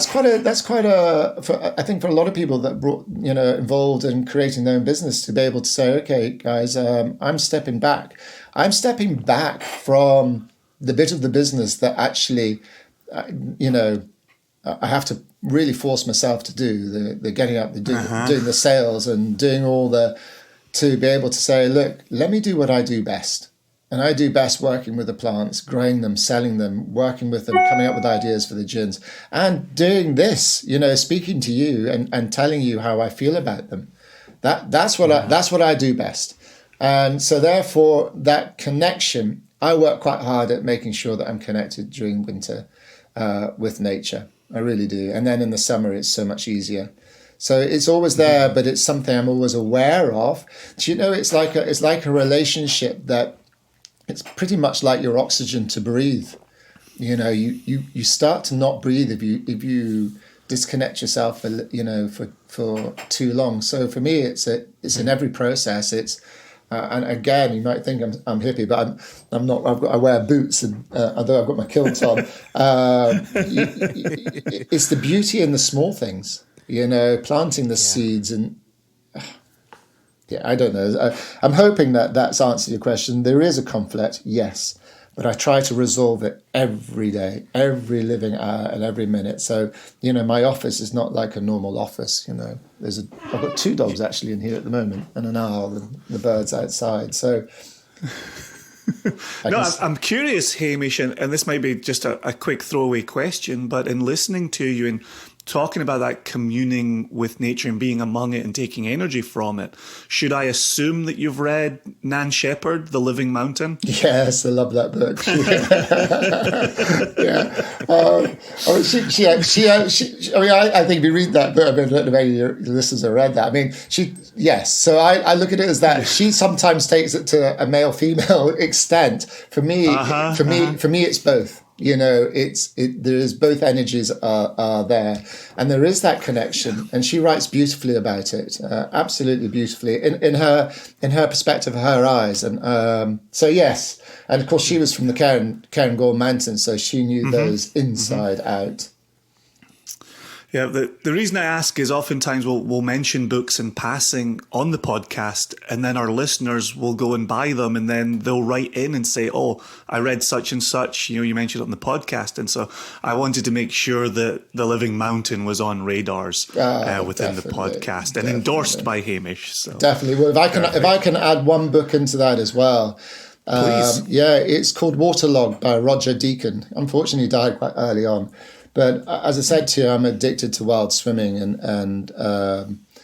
quite a I think for a lot of people that brought involved in creating their own business to be able to say, okay, guys, I'm stepping back. I'm stepping back from the bit of the business that actually, I have to really force myself to do the getting up, doing the sales and doing to be able to say, look, let me do what I do best. And I do best working with the plants, growing them, selling them, working with them, coming up with ideas for the gins, and doing this, speaking to you and telling you how I feel about them. That's what I do best. And so therefore that connection, I work quite hard at making sure that I'm connected during winter with nature. I really do. And then in the summer, it's so much easier. So it's always there, but it's something I'm always aware of. Do it's like a relationship that it's pretty much like your oxygen to breathe. You start to not breathe if you disconnect yourself for too long. So for me, it's in every process. It's and again, you might think I'm hippie, but I'm not. I wear boots, and although I've got my kilt on, it's the beauty in the small things. Planting the seeds, and I don't know. I'm hoping that's answered your question. There is a conflict, yes, but I try to resolve it every day, every living hour, and every minute. So my office is not like a normal office. I've got 2 dogs actually in here at the moment, and an owl, and the birds outside. So I'm curious, Hamish, and this might be just a quick throwaway question, but in listening to you and talking about that communing with nature and being among it and taking energy from it, should I assume that you've read Nan Shepherd, The Living Mountain? Yes, I love that book. I think if you read that book, I don't know if any of your listeners have read that. Yes. So I look at it as that she sometimes takes it to a male-female extent. For me, it's both. There is both energies are there, and there is that connection, and she writes beautifully about it, absolutely beautifully in her perspective, her eyes, and so yes, and of course she was from the Cairngorm Mountains, so she knew those inside out. Yeah, the reason I ask is oftentimes we'll mention books in passing on the podcast, and then our listeners will go and buy them, and then they'll write in and say, oh, I read such and such, you mentioned it on the podcast. And so I wanted to make sure that The Living Mountain was on radars within the podcast and endorsed by Hamish. So. Definitely. Well, if I can add one book into that as well. Please. It's called Waterlogged by Roger Deacon. Unfortunately, he died quite early on. But as I said to you, I'm addicted to wild swimming, and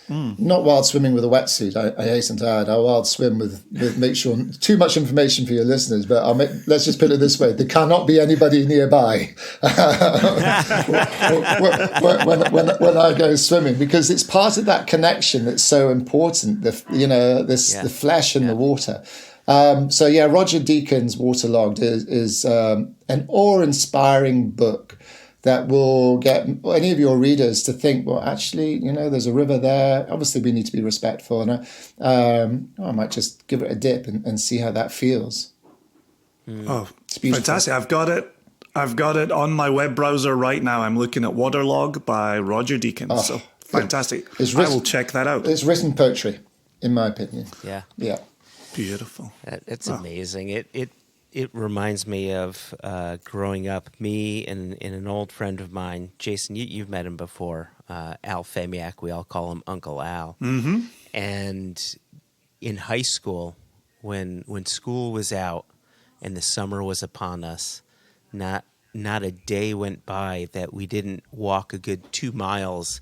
Not wild swimming with a wetsuit, I hasten to add. I wild swim with make sure, too much information for your listeners, but let's just put it this way. There cannot be anybody nearby when I go swimming, because it's part of that connection that's so important, the flesh and the water. Roger Deacon's Waterlogged is an awe-inspiring book that will get any of your readers to think, well, actually, there's a river there. Obviously, we need to be respectful. And I might just give it a dip and see how that feels. Oh, it's fantastic. I've got it on my web browser right now. I'm looking at Waterlog by Roger Deacon. Oh, so fantastic. I will check that out. It's written poetry, in my opinion. Yeah. Yeah. Beautiful. It's amazing. It reminds me of growing up, me and an old friend of mine, Jason, you've met him before, Al Femiak, we all call him Uncle Al. Mm-hmm. And in high school, when school was out and the summer was upon us, not a day went by that we didn't walk a good 2 miles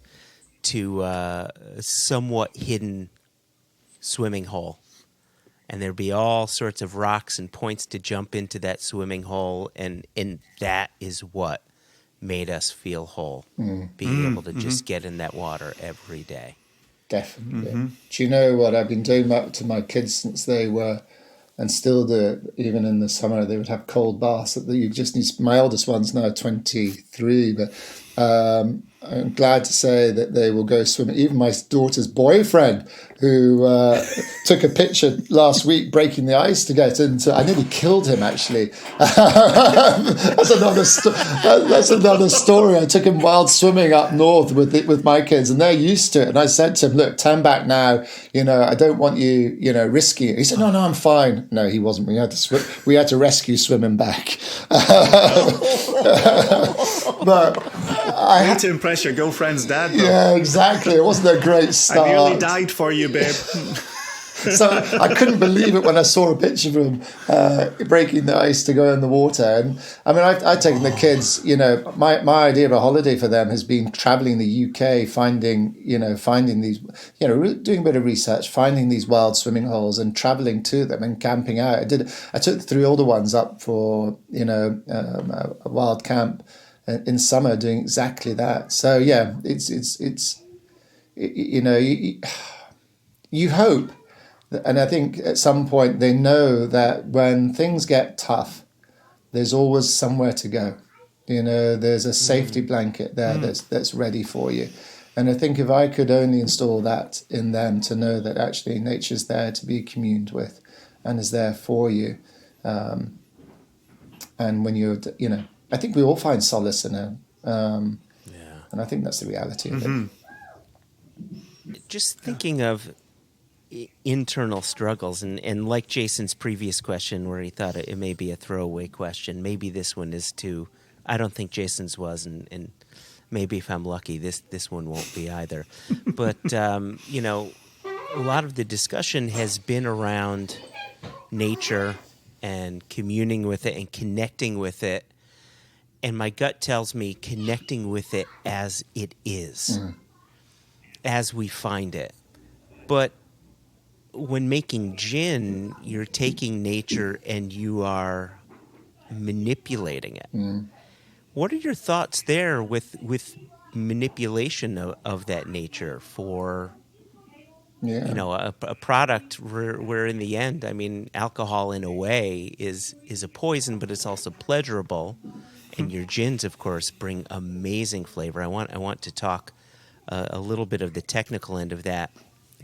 to a somewhat hidden swimming hole. And there'd be all sorts of rocks and points to jump into that swimming hole, and that is what made us feel whole, being able to just get in that water every day. Definitely. Mm-hmm. Do you know what I've been doing to my kids since they were, and still do, even in the summer, they would have cold baths. That you just need. My oldest one's now 23, but I'm glad to say that they will go swimming. Even my daughter's boyfriend, who took a picture last week breaking the ice to get into. I nearly killed him, actually. That's another story. I took him wild swimming up north with my kids, and they're used to it. And I said to him, "Look, turn back now. I don't want you, risking it." He said, "No, I'm fine." No, he wasn't. We had to swim. We had to rescue swim him back. But I had to impress your girlfriend's dad, though. Yeah, exactly. It wasn't a great start. I nearly died for you, babe. So I couldn't believe it when I saw a picture of him breaking the ice to go in the water. And I mean, I've taken the kids, my idea of a holiday for them has been traveling the UK, finding these, doing a bit of research, finding these wild swimming holes and traveling to them and camping out. I took the 3 older ones up for, a wild camp in summer, doing exactly that. So yeah, you hope, and I think at some point they know that when things get tough, there's always somewhere to go. There's a safety blanket there that's ready for you. And I think if I could only install that in them, to know that actually nature's there to be communed with and is there for you. And when you're, I think we all find solace in it. And I think that's the reality of it. Just thinking of internal struggles, and like Jason's previous question where he thought it may be a throwaway question, maybe this one is too. I don't think Jason's was, and maybe if I'm lucky, this one won't be either. But, a lot of the discussion has been around nature and communing with it and connecting with it. And my gut tells me connecting with it as it is, as we find it. But when making gin, you're taking nature and you are manipulating it. What are your thoughts there with manipulation of that nature for a product where in the end, I mean, alcohol in a way is a poison, but it's also pleasurable. And your gins, of course, bring amazing flavor. I want to talk a little bit of the technical end of that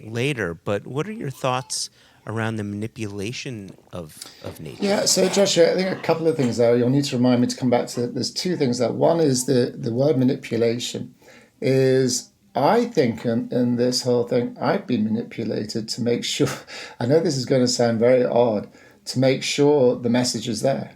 later. But what are your thoughts around the manipulation of nature? Yeah, so Joshua, I think a couple of things there. You'll need to remind me to come back to. There's 2 things there. One is the word manipulation is, I think, in this whole thing, I've been manipulated to make sure, I know this is going to sound very odd, to make sure the message is there.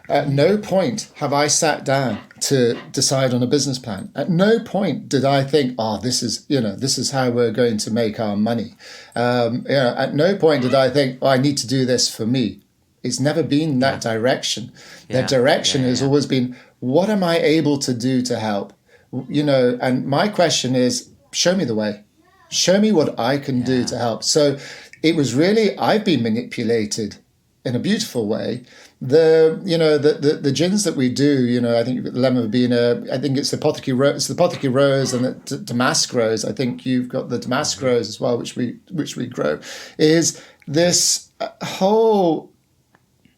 At no point have I sat down to decide on a business plan. At no point did I think, this is how we're going to make our money. At no point did I think, I need to do this for me. It's never been that direction. The direction has always been, what am I able to do to help? And my question is, show me the way. Show me what I can do to help. So it was really, I've been manipulated in a beautiful way. The gins that we do, I think lemon verbena, I think it's the apothecary rose and the damask rose. I think you've got the damask rose as well, which we grow. Is this whole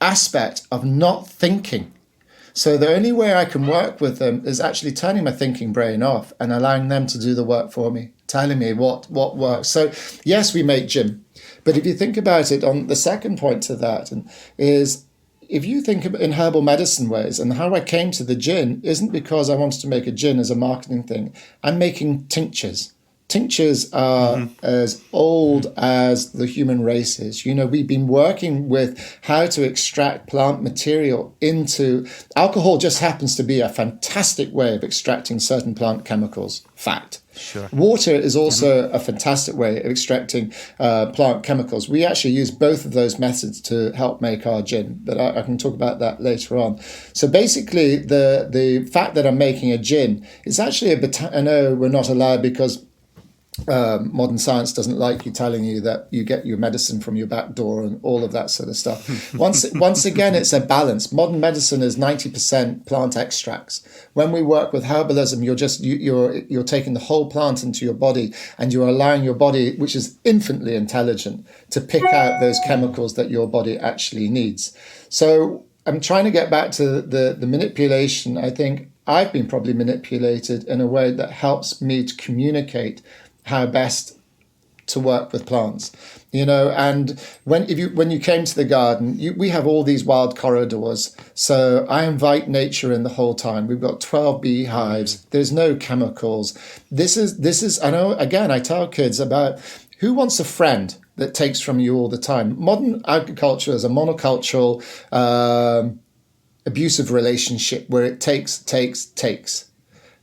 aspect of not thinking. So the only way I can work with them is actually turning my thinking brain off and allowing them to do the work for me, telling me what works. So yes, we make gin, but if you think about it, on the second point to that is, if you think in herbal medicine ways, and how I came to the gin isn't because I wanted to make a gin as a marketing thing. I'm making tinctures. Tinctures are as old as the human race is. We've been working with how to extract plant material into... Alcohol just happens to be a fantastic way of extracting certain plant chemicals. Fact. Sure. Water is also a fantastic way of extracting plant chemicals. We actually use both of those methods to help make our gin, but I can talk about that later on. So basically, the fact that I'm making a gin is actually I know we're not allowed because modern science doesn't like you telling you that you get your medicine from your back door and all of that sort of stuff. Once again, it's a balance. Modern medicine is 90% plant extracts. When we work with herbalism, you're taking the whole plant into your body, and you're allowing your body, which is infinitely intelligent, to pick out those chemicals that your body actually needs. So I'm trying to get back to the manipulation. I think I've been probably manipulated in a way that helps me to communicate how best to work with plants, and when you came to the garden, we have all these wild corridors. So I invite nature in the whole time. We've got 12 beehives. There's no chemicals. This is, I know, again, I tell kids about who wants a friend that takes from you all the time. Modern agriculture is a monocultural, abusive relationship where it takes.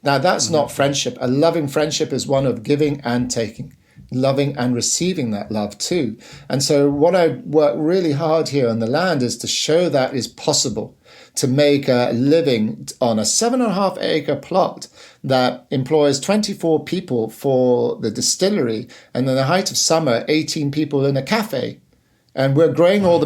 Now, that's not friendship. A loving friendship is one of giving and taking, loving and receiving that love too. And so what I work really hard here on the land is to show that is possible, to make a living on a 7.5 acre plot that employs 24 people for the distillery, and in the height of summer, 18 people in a cafe. And we're growing all the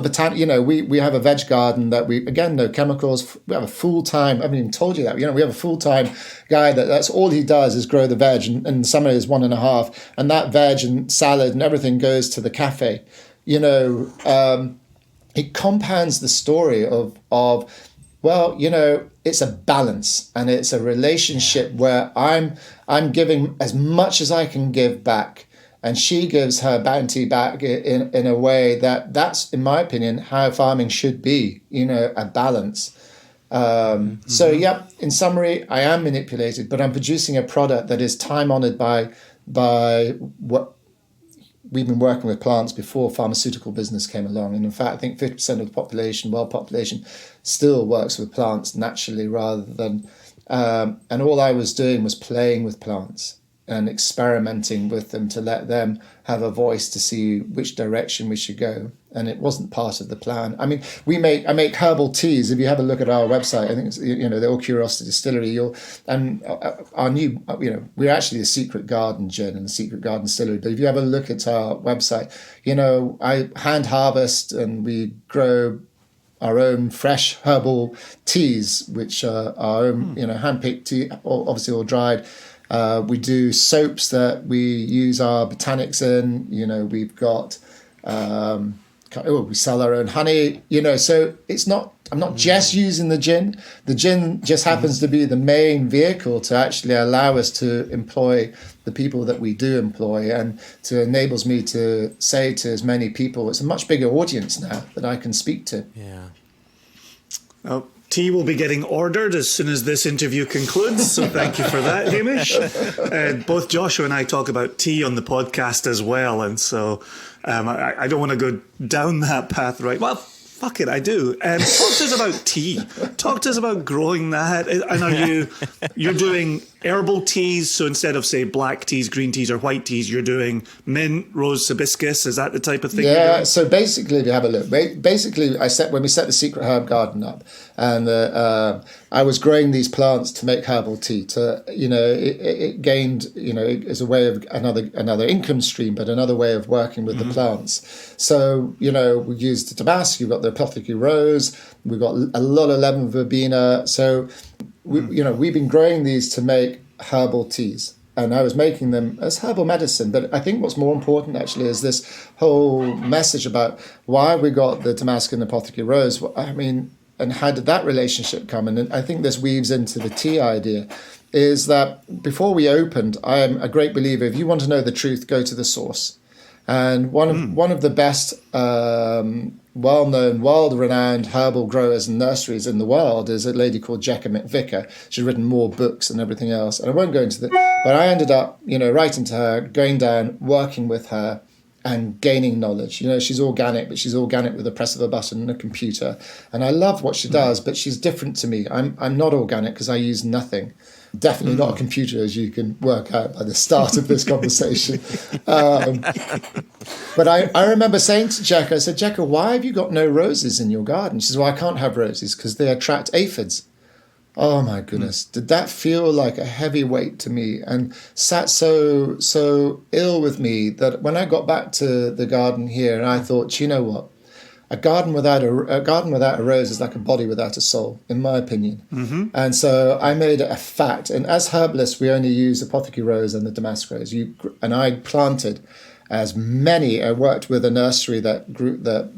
we have a veg garden that no chemicals. We have a full-time, I haven't even told you that, we have a full-time guy that's all he does is grow the veg, and in summer is 1.5. And that veg and salad and everything goes to the cafe. It compounds the story of it's a balance, and it's a relationship where I'm giving as much as I can give back. And she gives her bounty back in a way that's, in my opinion, how farming should be, a balance. So, in summary, I am manipulated, but I'm producing a product that is time-honored by what we've been working with plants before pharmaceutical business came along. And in fact, I think 50% of the world population, still works with plants naturally rather than... and all I was doing was playing with plants and experimenting with them to let them have a voice to see which direction we should go. And it wasn't part of the plan. I mean, I make herbal teas. If you have a look at our website, I think it's, the All Curiosity Distillery, our new, we're actually the Secret Garden Gin and the Secret Garden Distillery. But if you have a look at our website, I hand harvest and we grow our own fresh herbal teas, which are our own, hand-picked tea, obviously all dried. We do soaps that we use our botanics in. We've got, we sell our own honey. So it's not. I'm not just using the gin. The gin just happens to be the main vehicle to actually allow us to employ the people that we do employ, and to enables me to say to as many people. It's a much bigger audience now that I can speak to. Yeah. Oh. Tea will be getting ordered as soon as this interview concludes, so thank you for that, Hamish. Both Joshua and I talk about tea on the podcast as well, and so I don't want to go down that path right. Well, fuck it, I do. Talk to us about tea. Talk to us about growing that. And you're doing herbal teas, so instead of, say, black teas, green teas, or white teas, you're doing mint, rose, hibiscus. Is that the type of thing? Yeah. So basically, if you have a look, when we set the Secret Herb Garden up, And I was growing these plants to make herbal tea. It gained, as a way of another income stream, but another way of working with the plants. So, we used damask. You've got the apothecary rose. We've got a lot of lemon verbena. So, we've been growing these to make herbal teas. And I was making them as herbal medicine. But I think what's more important, actually, is this whole message about why we got the damask and apothecary rose. And how did that relationship come? And I think this weaves into the tea idea, is that before we opened, I am a great believer, if you want to know the truth, go to the source. And one of the best well-known, world-renowned herbal growers and nurseries in the world is a lady called Jekka McVicker. She's written more books and everything else. And I won't go into but I ended up, writing to her, going down, working with her, and gaining knowledge. She's organic, but she's organic with the press of a button and a computer. And I love what she does, but she's different to me. I'm not organic because I use nothing. Definitely not a computer, as you can work out by the start of this conversation. But I remember saying to Jekka, I said, Jekka, why have you got no roses in your garden? She says, well, I can't have roses because they attract aphids. Oh my goodness, did that feel like a heavy weight to me, and sat so ill with me that when I got back to the garden here, and I thought, you know what? A garden without a rose is like a body without a soul, in my opinion. And so I made it a fact. And as herbalists, we only use apothecary rose and the damask rose. And I planted as many. I worked with a nursery that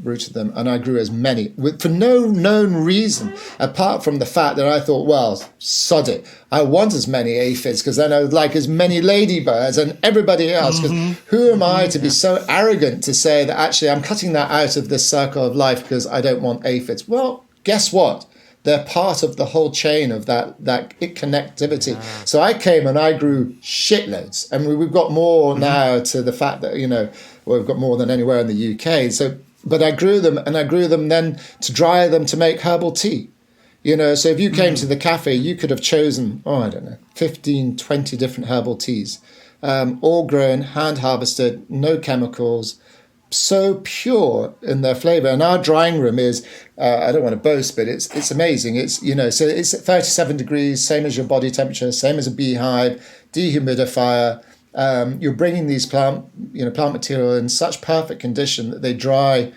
rooted them, and I grew as many for no known reason, apart from the fact that I thought, well, sod it. I want as many aphids because then I would like as many ladybirds and everybody else. Because who am I to be so arrogant to say that actually I'm cutting that out of this circle of life because I don't want aphids? Well, guess what? They're part of the whole chain of that connectivity. So I came and I grew shitloads. And we've got more now to the fact that, we've got more than anywhere in the UK. So, but I grew them, and I grew them then to dry them to make herbal tea. So if you came to the cafe, you could have chosen, 15, 20 different herbal teas, all grown, hand harvested, no chemicals, so pure in their flavor. And our drying room is, I don't want to boast, but it's amazing. It's, so it's at 37 degrees, same as your body temperature, same as a beehive, dehumidifier. You're bringing these plant material in such perfect condition that they dry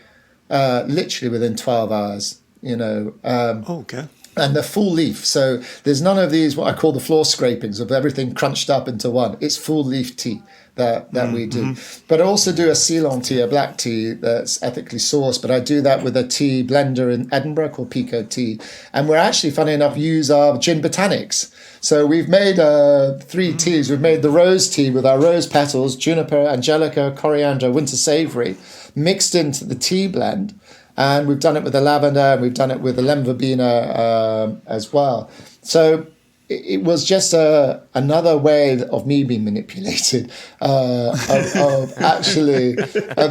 literally within 12 hours, Okay. And they're full leaf. So there's none of these, what I call the floor scrapings of everything crunched up into one. It's full leaf tea that we do. But I also do a Ceylon tea, a black tea that's ethically sourced. But I do that with a tea blender in Edinburgh called Pico Tea. And we're actually, funny enough, use our gin botanics. So we've made 3 teas. We've made the rose tea with our rose petals, juniper, angelica, coriander, winter savory, mixed into the tea blend. And we've done it with the lavender, and we've done it with the lemon verbena as well. So it was just another way of me being manipulated, of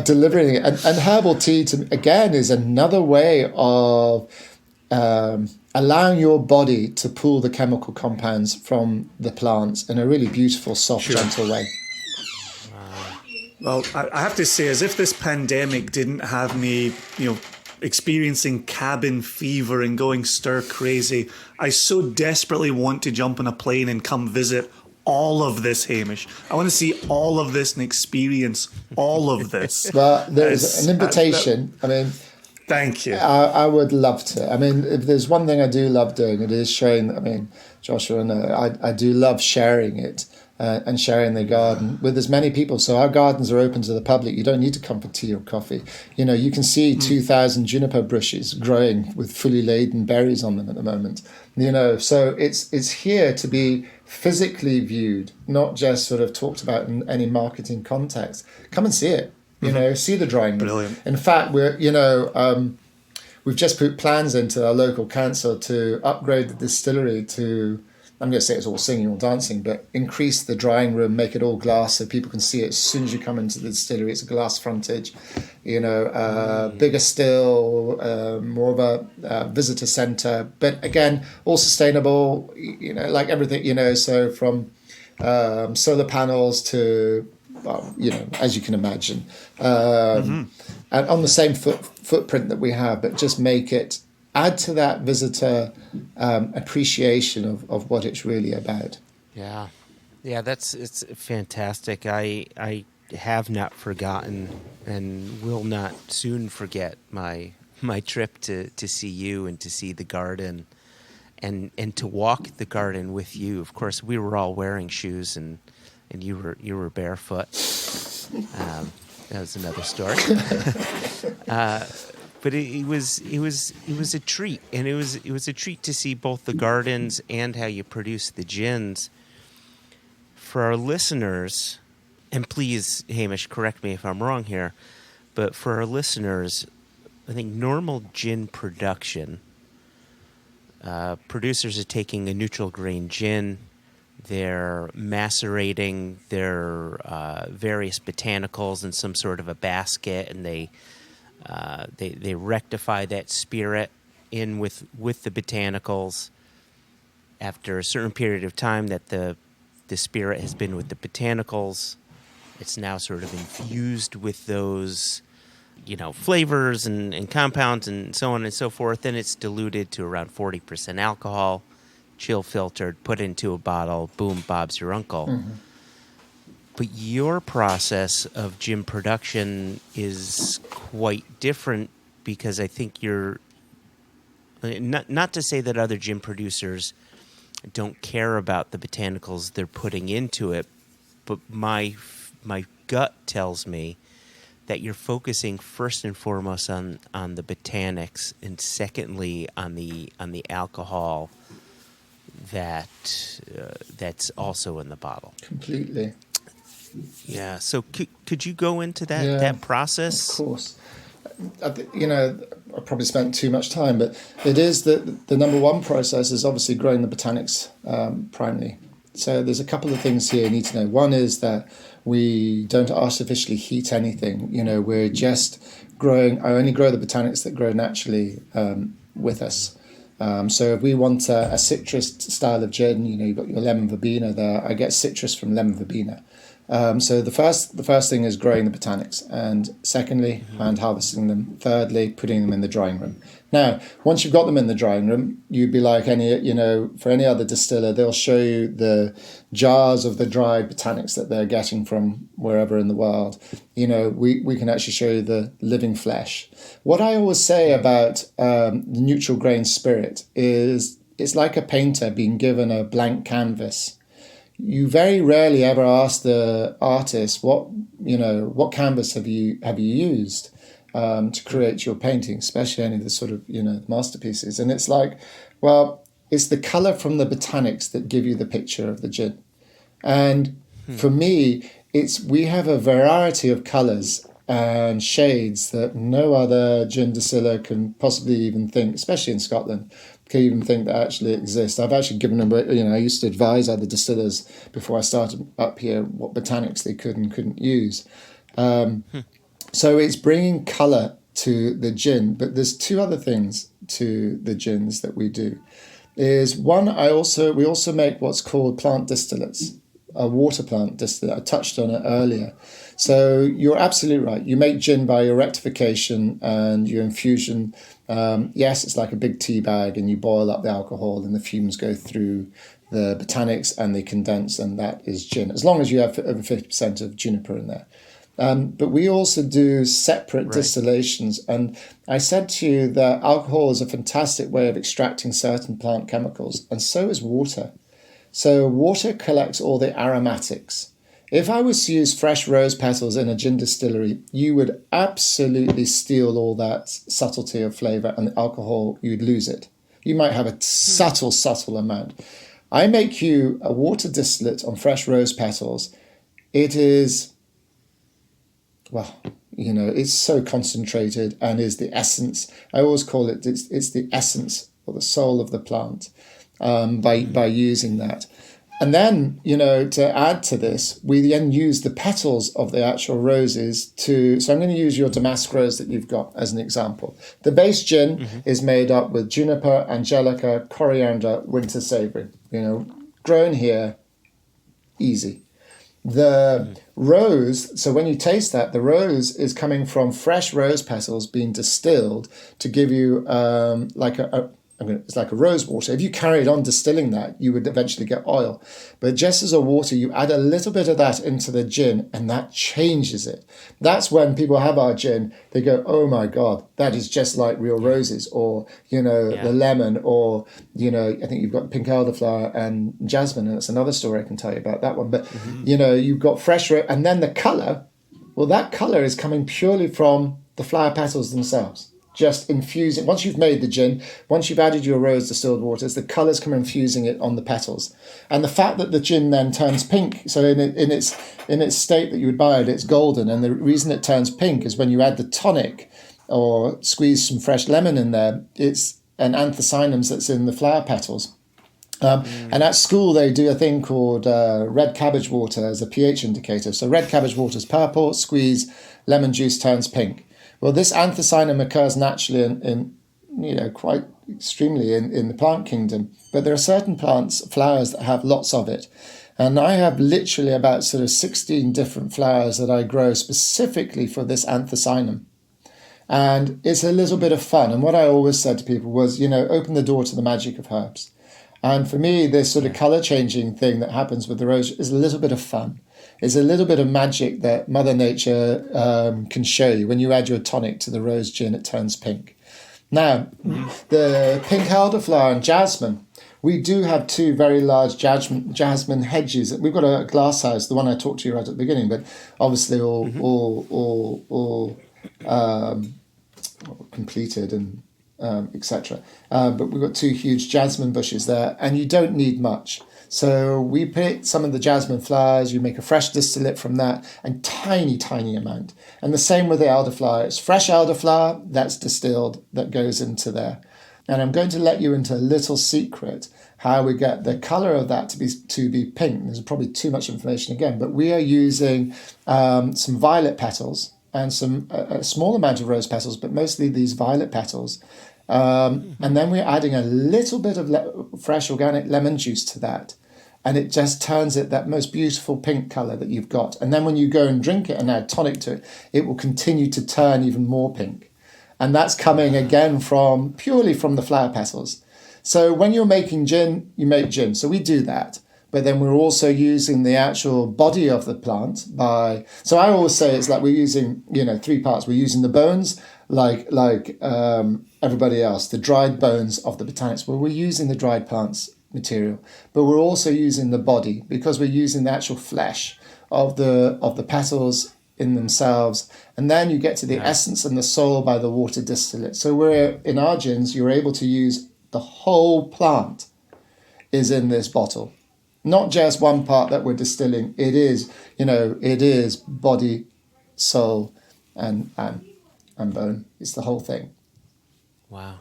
delivering it. And herbal tea, again, is another way of allowing your body to pull the chemical compounds from the plants in a really beautiful, soft, gentle way. Well, I have to say, as if this pandemic didn't have me, experiencing cabin fever and going stir crazy, I so desperately want to jump on a plane and come visit all of this, Hamish. I want to see all of this and experience all of this. Well, there's an invitation. Thank you. I would love to. If there's one thing I do love doing, it is sharing. Joshua and I do love sharing it. And sharing the garden with as many people. So our gardens are open to the public. You don't need to come for tea or coffee. You can see 2,000 juniper bushes growing with fully laden berries on them at the moment. So it's here to be physically viewed, not just sort of talked about in any marketing context. Come and see it. See the drying room. Brilliant. In fact, we've just put plans into our local council to upgrade the distillery to, I'm going to say it's all singing or dancing, but increase the drying room, make it all glass so people can see it as soon as you come into the distillery. It's a glass frontage, bigger still, more of a visitor centre. But again, all sustainable, like everything, so from solar panels to, as you can imagine. And on the same footprint that we have, but just make it add to that visitor appreciation of what it's really about. Yeah, it's fantastic. I have not forgotten and will not soon forget my trip to see you and to see the garden and to walk the garden with you. Of course, we were all wearing shoes and you were barefoot. That was another story. But it was a treat, and it was a treat to see both the gardens and how you produce the gins. For our listeners, and please, Hamish, correct me if I'm wrong here, but for our listeners, I think normal gin production, producers are taking a neutral grain gin, they're macerating their various botanicals in some sort of a basket, and they rectify that spirit in with the botanicals. After a certain period of time that the spirit has been with the botanicals, it's now sort of infused with those, flavors and compounds and so on and so forth. Then it's diluted to around 40% alcohol, chill filtered, put into a bottle, boom, Bob's your uncle. Mm-hmm. But your process of gin production is quite different, because I think you're not to say that other gin producers don't care about the botanicals they're putting into it, but my gut tells me that you're focusing first and foremost on the botanics, and secondly on the alcohol that's also in the bottle. Completely. Yeah. So could you go into that process? Of course. I probably spent too much time, but it is the number one process is obviously growing the botanics primarily. So there's a couple of things here you need to know. One is that we don't artificially heat anything. We're just growing. I only grow the botanics that grow naturally with us. So if we want a citrus style of gin, you've got your lemon verbena there. I get citrus from lemon verbena. So the first thing is growing the botanics, and secondly, hand harvesting them. Thirdly, putting them in the drying room. Now, once you've got them in the drying room, you'd be like for any other distiller, they'll show you the jars of the dried botanics that they're getting from wherever in the world. We can actually show you the living flesh. What I always say about the neutral grain spirit is it's like a painter being given a blank canvas. You very rarely ever ask the artist what canvas have you used to create your painting, especially any of the sort of masterpieces. And it's like, well, it's the color from the botanics that give you the picture of the gin. And for me, we have a variety of colors and shades that no other gin distiller can possibly even think, especially in Scotland, can even think that actually exist. I've actually given them, I used to advise other distillers before I started up here what botanics they could and couldn't use. So it's bringing colour to the gin, but there's two other things to the gins that we do. Is one, we also make what's called plant distillates, a water plant distillate. I touched on it earlier. So you're absolutely right. You make gin by your rectification and your infusion. Yes, it's like a big tea bag, and you boil up the alcohol and the fumes go through the botanics and they condense, and that is gin, as long as you have over 50% of juniper in there. But we also do separate distillations. And I said to you that alcohol is a fantastic way of extracting certain plant chemicals, and so is water. So water collects all the aromatics. If I was to use fresh rose petals in a gin distillery, you would absolutely steal all that subtlety of flavour, and the alcohol, you'd lose it. You might have a subtle amount. I make you a water distillate on fresh rose petals. It is, it's so concentrated and is the essence. I always call it, it's the essence or the soul of the plant by using that. And then, to add to this, we then use the petals of the actual roses so I'm going to use your damask rose that you've got as an example. The base gin is made up with juniper, angelica, coriander, winter savory, grown here, easy. The rose, so when you taste that, the rose is coming from fresh rose petals being distilled to give you it's like a rose water. If you carried on distilling that, you would eventually get oil. But just as a water, you add a little bit of that into the gin and that changes it. That's when people have our gin, they go, oh my God, that is just like real roses, or, the lemon, or, I think you've got pink elderflower and jasmine, and it's another story I can tell you about that one. But, you've got fresh rose, and then the colour, well, that colour is coming purely from the flower petals themselves. Just infusing, once you've made the gin, once you've added your rose distilled waters, the colours come infusing it on the petals. And the fact that the gin then turns pink, so in its state that you would buy it, it's golden. And the reason it turns pink is when you add the tonic or squeeze some fresh lemon in there, it's an anthocyanins that's in the flower petals. And at school, they do a thing called red cabbage water as a pH indicator. So red cabbage water is purple, squeeze, lemon juice turns pink. Well, this anthocyanin occurs naturally in quite extremely in the plant kingdom. But there are certain flowers that have lots of it. And I have literally about sort of 16 different flowers that I grow specifically for this anthocyanin. And it's a little bit of fun. And what I always said to people was, open the door to the magic of herbs. And for me, this sort of colour changing thing that happens with the rose is a little bit of fun. It's a little bit of magic that Mother Nature can show you. When you add your tonic to the rose gin, it turns pink. Now, the pink elderflower and jasmine, we do have two very large jasmine hedges. We've got a glass house, the one I talked to you right at the beginning, but obviously all completed and etc. But we've got two huge jasmine bushes there, and you don't need much. So we pick some of the jasmine flowers, you make a fresh distillate from that, and tiny, tiny amount. And the same with the elderflower. It's fresh elderflower that's distilled that goes into there. And I'm going to let you into a little secret how we get the colour of that to be pink. There's probably too much information again, but we are using some violet petals and a small amount of rose petals, but mostly these violet petals. And then we're adding a little bit of fresh organic lemon juice to that. And it just turns it that most beautiful pink colour that you've got. And then when you go and drink it and add tonic to it, it will continue to turn even more pink. And that's coming again purely from the flower petals. So when you're making gin, you make gin. So we do that. But then we're also using the actual body of the plant so I always say it's like we're using, 3 parts. We're using the bones like everybody else, the dried bones of the botanics. Well, we're using the dried plants material, but we're also using the body because we're using the actual flesh of the petals in themselves. And then you get to the essence and the soul by the water distillate. So in our gins, you're able to use the whole plant is in this bottle. Not just one part that we're distilling. It is body, soul, and bone. It's the whole thing. Wow.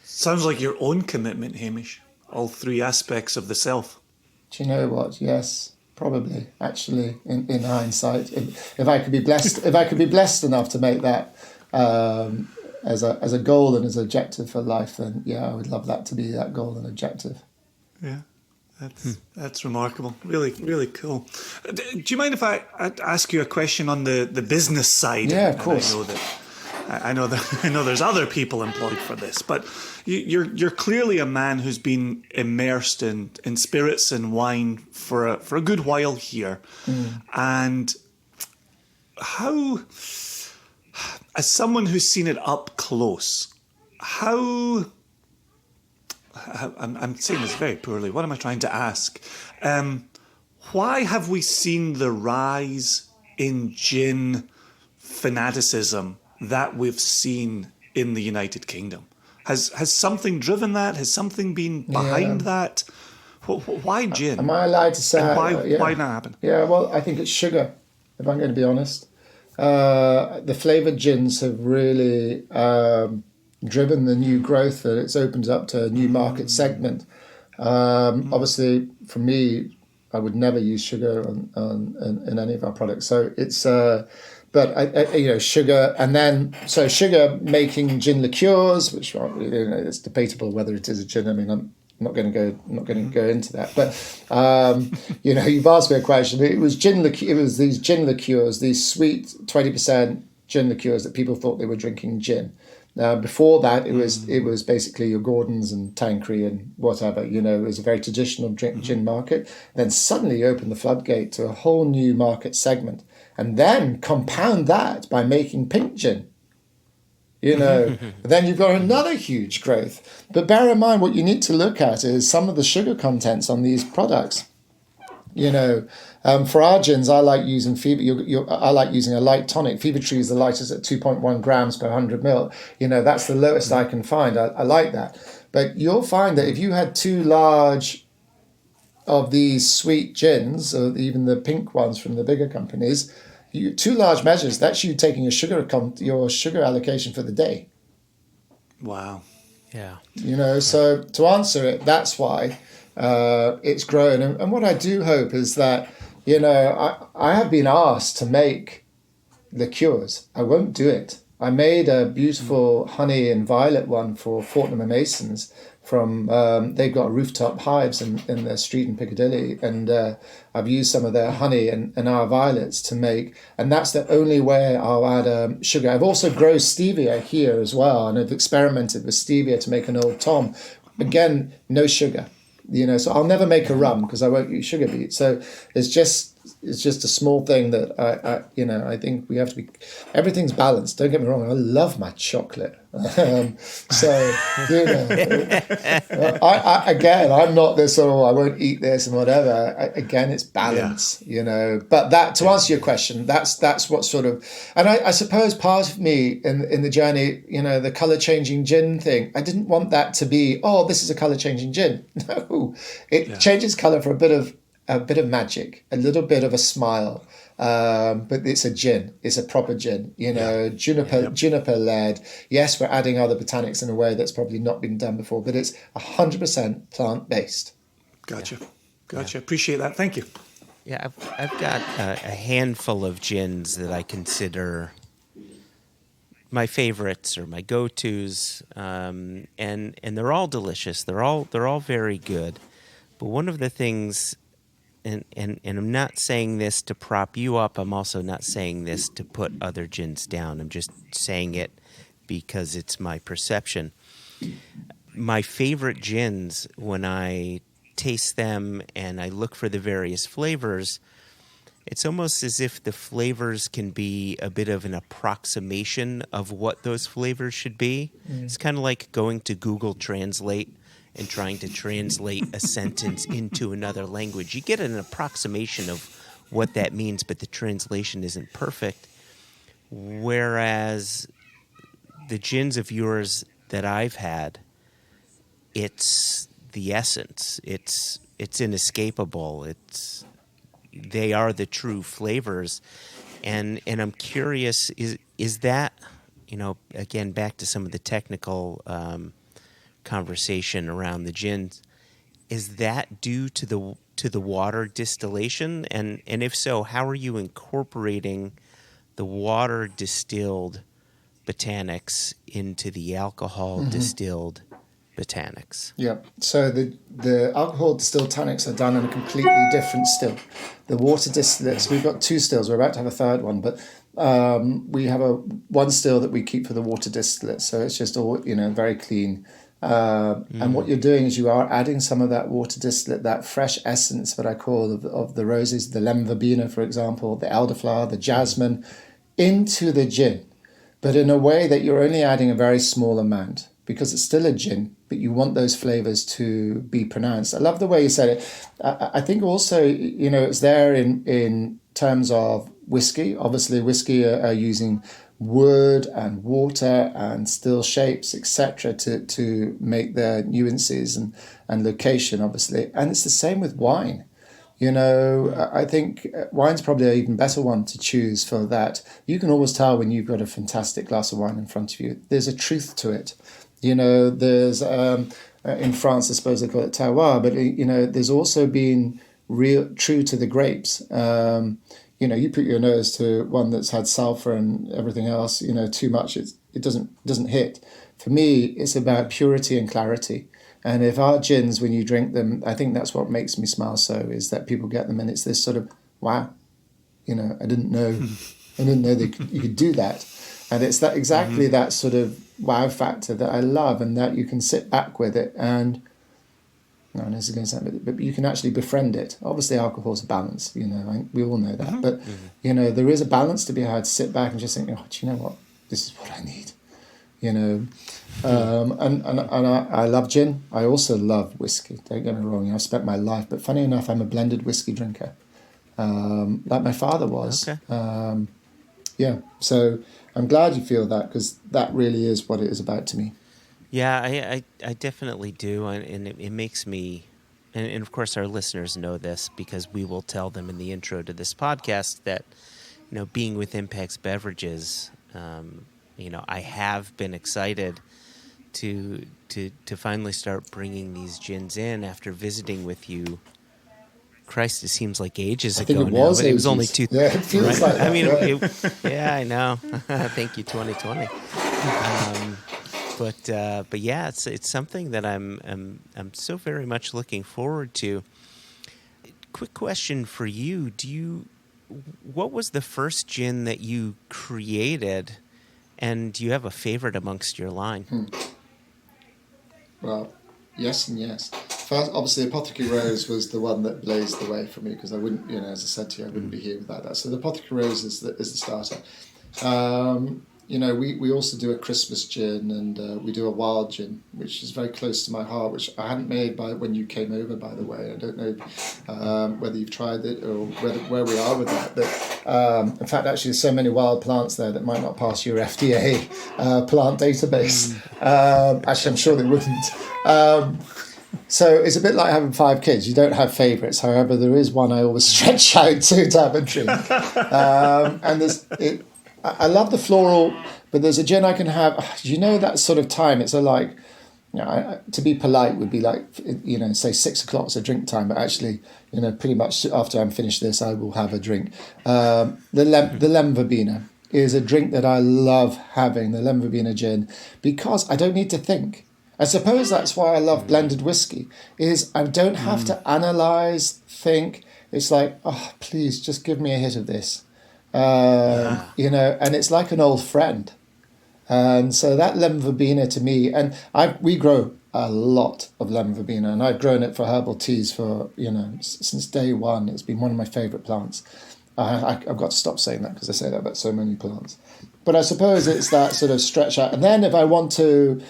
Sounds like your own commitment, Hamish. All 3 aspects of the self. Do you know what? Yes, probably. Actually, in hindsight, if I could be blessed enough to make that as a goal and as an objective for life, then I would love that to be that goal and objective. Yeah. That's remarkable. Really, really cool. Do you mind if I ask you a question on the business side? Yeah, of course. I know there's other people employed for this, but you're clearly a man who's been immersed in spirits and wine for a good while here. And how, as someone who's seen it up close, I'm saying this very poorly. What am I trying to ask? Why have we seen the rise in gin fanaticism that we've seen in the United Kingdom? Has something driven that? Has something been behind that? Why gin? Am I allowed to say why not happen? Yeah, well, I think it's sugar, if I'm going to be honest. The flavoured gins have really driven the new growth, that it's opened up to a new market segment. Obviously, for me, I would never use sugar in any of our products. So it's, but sugar, and then sugar making gin liqueurs, which aren't really, it's debatable whether it is a gin. I mean, not going to go into that. But you've asked me a question. It was these gin liqueurs, these sweet 20% gin liqueurs that people thought they were drinking gin. Now, before that, it was basically your Gordons and Tanqueray and whatever. It was a very traditional gin market. Then suddenly you open the floodgate to a whole new market segment, and then compound that by making pink gin. Then you've got another huge growth. But bear in mind, what you need to look at is some of the sugar contents on these products. For our gins, I like using I like using a light tonic. Fever Tree is the lightest at 2.1 grams per 100 ml. That's the lowest I can find. I like that. But you'll find that if you had too large of these sweet gins, or even the pink ones from the bigger companies, too large measures, that's you taking your sugar allocation for the day. Wow. Yeah. So to answer it, that's why it's grown. And what I do hope is that, I have been asked to make liqueurs. I won't do it. I made a beautiful honey and violet one for Fortnum and Masons from, they've got rooftop hives in their street in Piccadilly. And I've used some of their honey and our violets to make, and that's the only way I'll add sugar. I've also grown stevia here as well, and I've experimented with stevia to make an Old Tom. Again, no sugar. So I'll never make a rum because I won't use sugar beet. So it's just a small thing that I think we have to be. Everything's balanced. Don't get me wrong. I love my chocolate. I'm not this sort of I won't eat this and whatever. Again, it's balance. But that to answer your question, that's what sort of. And I suppose part of me in the journey, the color changing gin thing. I didn't want that to be this is a color changing gin. No, it changes color for a bit of magic, a little bit of a smile. But it's a gin. It's a proper gin. Juniper led. Yes, we're adding other botanics in a way that's probably not been done before, but it's 100% plant based. Gotcha. Appreciate that. Thank you. Yeah, I've got a handful of gins that I consider my favorites or my go-tos, and they're all delicious. They're all very good. But one of the things. And I'm not saying this to prop you up. I'm also not saying this to put other gins down. I'm just saying it because it's my perception. My favorite gins, when I taste them and I look for the various flavors, it's almost as if the flavors can be a bit of an approximation of what those flavors should be. It's kind of like going to Google Translate and trying to translate a sentence into another language. You get an approximation of what that means, but the translation isn't perfect. Whereas the gins of yours that I've had, it's the essence. It's inescapable. They are the true flavors. And I'm curious, is that, again, back to some of the technical conversation around the gins, is that due to the water distillation, and if so, how are you incorporating the water distilled botanics into the alcohol distilled botanics? Yeah, so the alcohol distilled tonics are done in a completely different still. The water distillates, we've got two stills, we're about to have a third one, but we have one still that we keep for the water distillate, so it's just all very clean. And what you're doing is you are adding some of that water distillate, that fresh essence, what I call of the roses, the lemon verbena, for example, the elderflower, the jasmine, into the gin, but in a way that you're only adding a very small amount because it's still a gin, but you want those flavors to be pronounced. I love the way you said it. I think also, it's there in terms of whiskey. Obviously, whiskey are using wood and water and still shapes, etc., to make their nuances and location, obviously. And it's the same with wine. I think wine's probably an even better one to choose for that. You can always tell when you've got a fantastic glass of wine in front of you. There's a truth to it. There's in France, I suppose they call it terroir, but there's also been true to the grapes. You put your nose to one that's had sulfur and everything else, too much, it doesn't hit. For me, it's about purity and clarity. And if our gins, when you drink them, I think that's what makes me smile so, is that people get them and it's this sort of, wow, I didn't know you could do that. And it's that exactly that sort of wow factor that I love, and that you can sit back with it and, no, this is going to sound, but you can actually befriend it. Obviously, alcohol's a balance, we all know that. But, there is a balance to be had to sit back and just think, oh, do you know what? This is what I need. And I love gin. I also love whiskey. Don't get me wrong. I've spent my life, but funny enough, I'm a blended whiskey drinker, like my father was. Okay. So I'm glad you feel that, because that really is what it is about to me. Yeah, I definitely do, and it makes me, and of course our listeners know this because we will tell them in the intro to this podcast that, being with Impact's Beverages, I have been excited to finally start bringing these gins in after visiting with you. Christ, it seems like ages ago now, but it was only two. Yeah, it feels like that. I mean, yeah, I know. Thank you, 2020. But yeah, it's something that I'm so very much looking forward to. Quick question for you: what was the first gin that you created, and do you have a favorite amongst your line? Well, yes and yes. First, obviously, Apothecary Rose was the one that blazed the way for me, because I wouldn't, as I said to you, I wouldn't be here without that. So the Apothecary Rose is the starter. We also do a Christmas gin, and we do a wild gin, which is very close to my heart, which I hadn't made when you came over, by the way. I don't know whether you've tried it or where we are with that. But in fact, actually, there's so many wild plants there that might not pass your FDA plant database. Actually, I'm sure they wouldn't. So it's a bit like having 5 kids. You don't have favourites. However, there is one I always stretch out to have a drink. And I love the floral, but there's a gin I can have. That sort of time. It's to be polite would be like, say 6 o'clock is a drink time, but actually, pretty much after I'm finished this, I will have a drink. The lemon verbena is a drink that I love having, the lemon verbena gin, because I don't need to think. I suppose that's why I love blended whiskey, is I don't have to analyse, think. It's like, oh, please, just give me a hit of this. And it's like an old friend. And so that lemon verbena to me, and we grow a lot of lemon verbena, and I've grown it for herbal teas for, since day one. It's been one of my favourite plants. I've got to stop saying that because I say that about so many plants. But I suppose it's that sort of stretch out. And then if I want to,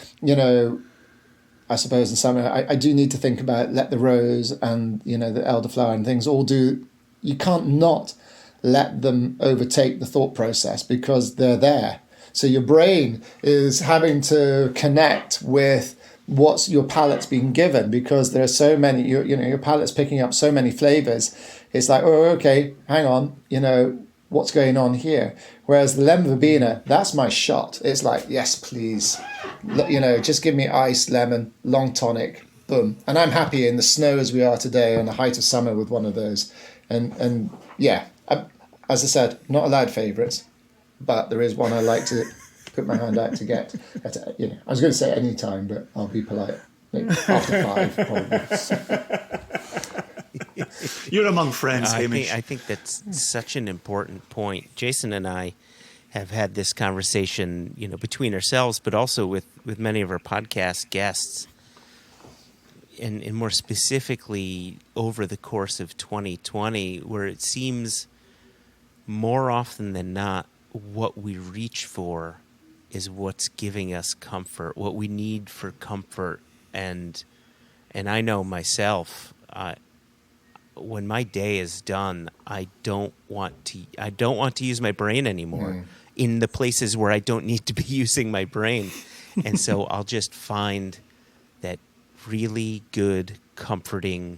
I suppose in summer, I do need to think about let the rose and, the elderflower and things all do. You can't not let them overtake the thought process because they're there. So your brain is having to connect with what's your palate's been given, because there are so many, your palate's picking up so many flavors. It's like, oh, okay, hang on, what's going on here? Whereas the lemon verbena, that's my shot. It's like, yes, please, just give me ice, lemon, long tonic, boom. And I'm happy in the snow as we are today on the height of summer with one of those. And yeah, as I said, not allowed favourites, but there is one I like to put my hand out to get. I was going to say any time, but I'll be polite. Maybe after 5, probably. You're among friends, Hamish. I think that's such an important point. Jason and I have had this conversation, between ourselves, but also with many of our podcast guests, and more specifically over the course of 2020, where it seems more often than not, what we reach for is what's giving us comfort, what we need for comfort. And I know myself, when my day is done, I don't want to use my brain anymore in the places where I don't need to be using my brain. And so I'll just find that really good, comforting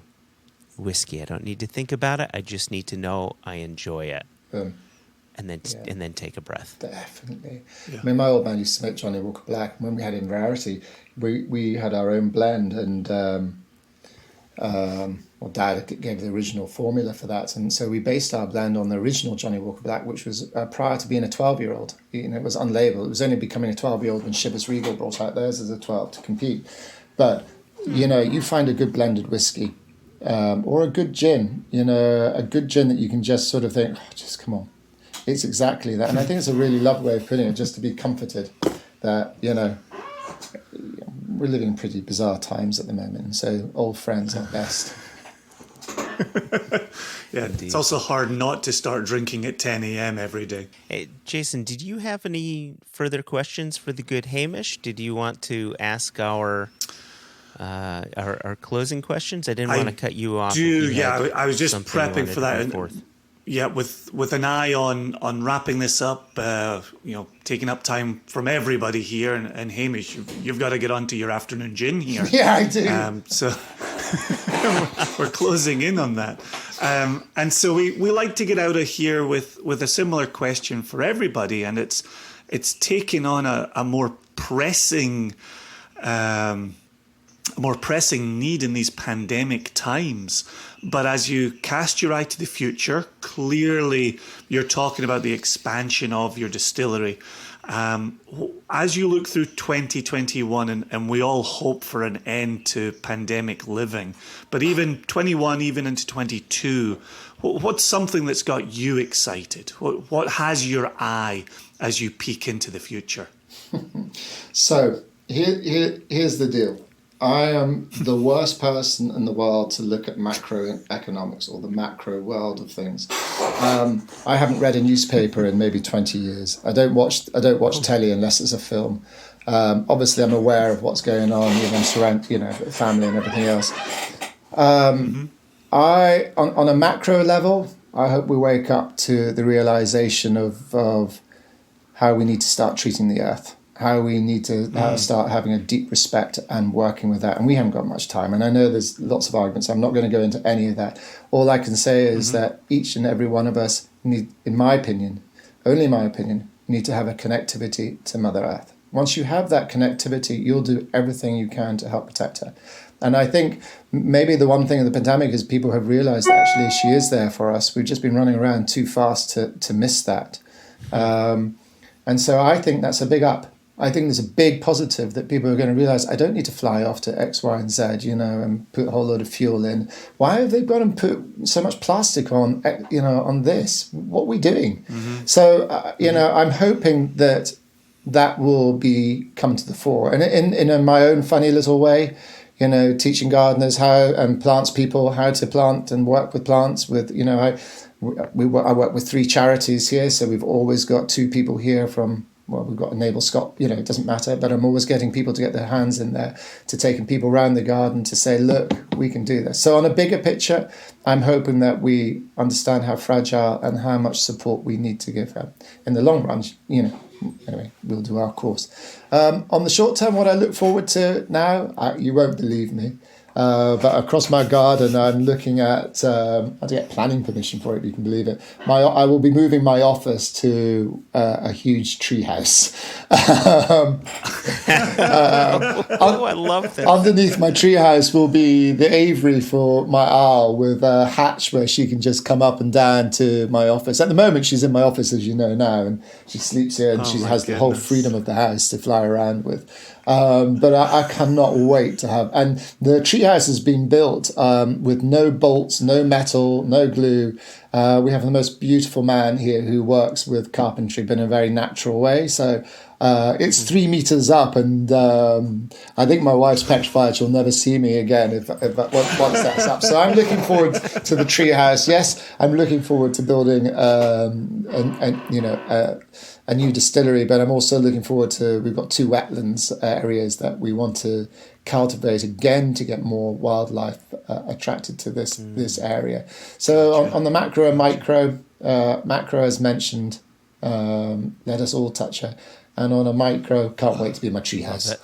whiskey. I don't need to think about it. I just need to know I enjoy it. And then take a breath. Definitely. Yeah. I mean, my old man used to smoke Johnny Walker Black. When we had in Rarity, we had our own blend, and Dad gave the original formula for that, and so we based our blend on the original Johnny Walker Black, which was prior to being a 12-year-old. It was unlabelled. It was only becoming a 12-year-old when Chivas Regal brought out theirs as a 12 to compete. But you find a good blended whiskey or a good gin, a good gin that you can just sort of think, just come on. It's exactly that. And I think it's a really lovely way of putting it, just to be comforted that, we're living in pretty bizarre times at the moment. And so old friends are best. Yeah, indeed. It's also hard not to start drinking at 10 a.m. every day. Hey, Jason, did you have any further questions for the good Hamish? Did you want to ask our closing questions? I didn't want to cut you off. I was just prepping for that. Yeah, with an eye on wrapping this up, taking up time from everybody here, and Hamish, you've got to get onto your afternoon gin here. Yeah, I do. So we're closing in on that, and so we like to get out of here with a similar question for everybody, and it's taking on a more pressing need in these pandemic times. But as you cast your eye to the future, clearly you're talking about the expansion of your distillery. As you look through 2021, and we all hope for an end to pandemic living, but even 21, even into 22, what's something that's got you excited? What has your eye as you peek into the future? So here's the deal. I am the worst person in the world to look at macroeconomics or the macro world of things. I haven't read a newspaper in maybe 20 years. I don't watch telly unless it's a film. Obviously, I'm aware of what's going on, family and everything else. On a macro level, I hope we wake up to the realization of how we need to start treating the earth. How we need to start having a deep respect and working with that. And we haven't got much time. And I know there's lots of arguments. I'm not going to go into any of that. All I can say is that each and every one of us need, in my opinion, only my opinion, need to have a connectivity to Mother Earth. Once you have that connectivity, you'll do everything you can to help protect her. And I think maybe the one thing of the pandemic is people have realized that actually she is there for us. We've just been running around too fast to miss that. And so I think that's a big up. I think there's a big positive that people are going to realize I don't need to fly off to X, Y, and Z, and put a whole load of fuel in. Why have they gone and put so much plastic on this? What are we doing? So, I'm hoping that will come to the fore. And in my own funny little way, teaching gardeners and plants people how to plant and work with plants I work with 3 charities here. So we've always got 2 people here from, we've got a Naval Scott, it doesn't matter, but I'm always getting people to get their hands in there, to taking people around the garden to say, look, we can do this. So on a bigger picture, I'm hoping that we understand how fragile and how much support we need to give her. In the long run, anyway, we'll do our course. On the short term, what I look forward to now, you won't believe me, but across my garden, I'm looking at, I had to get planning permission for it, if you can believe it. I will be moving my office to a huge tree house. I love that. Underneath my tree house will be the aviary for my owl, with a hatch where she can just come up and down to my office. At the moment, she's in my office, as you know now, and she sleeps here, and she has the whole freedom of the house to fly around with. But I cannot wait to have, and the treehouse has been built with no bolts, no metal, no glue. We have the most beautiful man here who works with carpentry, but in a very natural way. So it's 3 meters up, and I think my wife's petrified she'll never see me again if once that's up. So I'm looking forward to the treehouse. Yes, I'm looking forward to building a new distillery, but I'm also looking forward to, we've got 2 wetlands areas that we want to cultivate again to get more wildlife attracted to this area. So on the macro and micro, macro as mentioned, let us all touch her. And on a micro, can't wait to be in my treehouse.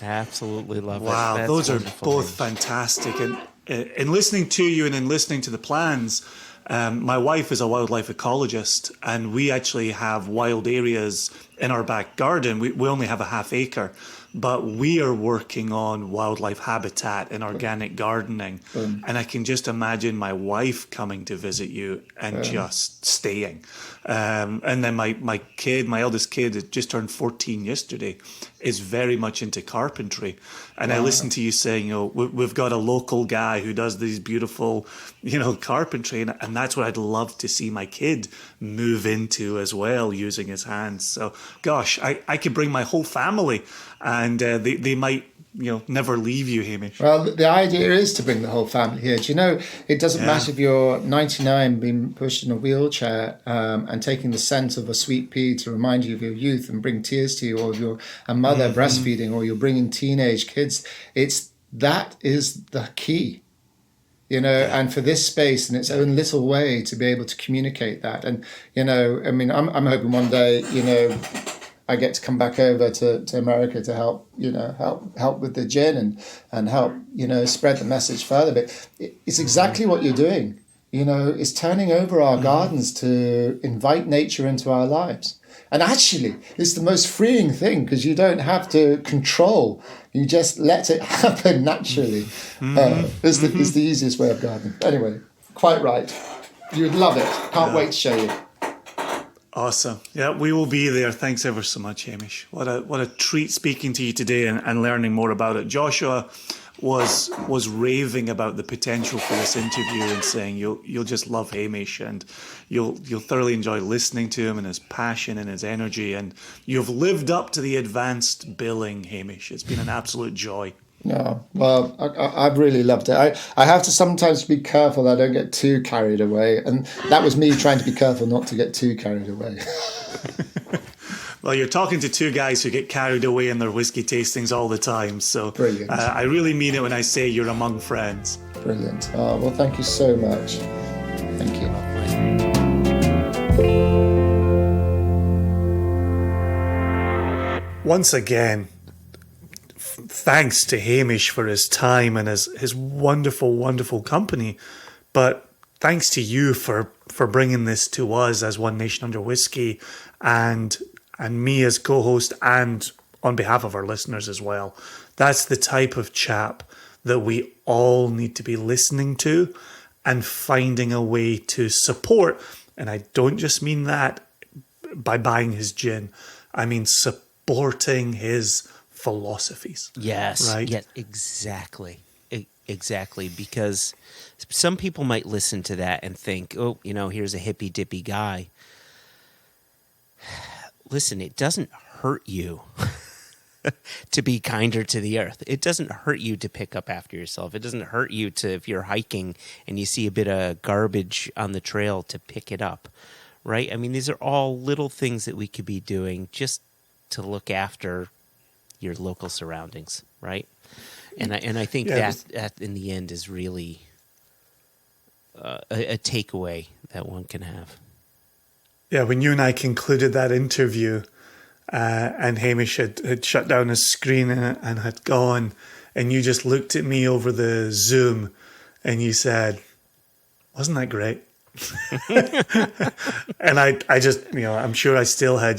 Absolutely love it. Wow, That's those are wonderful, both fantastic. And in listening to you and in listening to the plans, my wife is a wildlife ecologist, and we actually have wild areas in our back garden. We only have a half acre, but we are working on wildlife habitat and organic gardening. And I can just imagine my wife coming to visit you and just staying. And then my eldest kid, had just turned 14 yesterday, is very much into carpentry. And I listened to you saying, we've got a local guy who does these beautiful, carpentry. And that's what I'd love to see my kid move into as well, using his hands. So, gosh, I could bring my whole family, and they might, never leave you, Hamish. Well, the idea is to bring the whole family here. Do you know, it doesn't matter if you're 99 being pushed in a wheelchair and taking the scent of a sweet pea to remind you of your youth and bring tears to you, or you're a mother breastfeeding, or you're bringing teenage kids. That is the key. And for this space in its own little way to be able to communicate that. And, I'm hoping one day, I get to come back over to America to help with the gin and help, spread the message further. But it's exactly what you're doing. It's turning over our gardens to invite nature into our lives. And actually, it's the most freeing thing, because you don't have to control. You just let it happen naturally. It's the easiest way of gardening. Anyway, quite right. You'd love it. Can't wait to show you. Awesome. Yeah, we will be there. Thanks ever so much, Hamish. What a treat speaking to you today and learning more about it. Joshua was raving about the potential for this interview and saying you'll just love Hamish, and you'll thoroughly enjoy listening to him and his passion and his energy, and you've lived up to the advanced billing, Hamish. It's been an absolute joy. No, well, I've really loved it. I have to sometimes be careful that I don't get too carried away, and that was me trying to be careful not to get too carried away. Well, you're talking to two guys who get carried away in their whiskey tastings all the time, so brilliant. I really mean it when I say you're among friends. Brilliant. Well, thank you so much. Thank you. Once again, thanks to Hamish for his time and his wonderful, wonderful company. But thanks to you for bringing this to us as One Nation Under Whiskey, and me as co-host, and on behalf of our listeners as well. That's the type of chap that we all need to be listening to and finding a way to support. And I don't just mean that by buying his gin. I mean supporting his philosophies. Yes. Right? Yeah, exactly. Exactly. Because some people might listen to that and think, here's a hippy dippy guy. Listen, it doesn't hurt you to be kinder to the earth. It doesn't hurt you to pick up after yourself. It doesn't hurt you to, if you're hiking and you see a bit of garbage on the trail, to pick it up, right? I mean, these are all little things that we could be doing just to look after your local surroundings, right? And I think that in the end is really a takeaway that one can have. Yeah, when you and I concluded that interview, and Hamish had shut down his screen and had gone, and you just looked at me over the Zoom and you said, "Wasn't that great?" And I just, I'm sure I still had,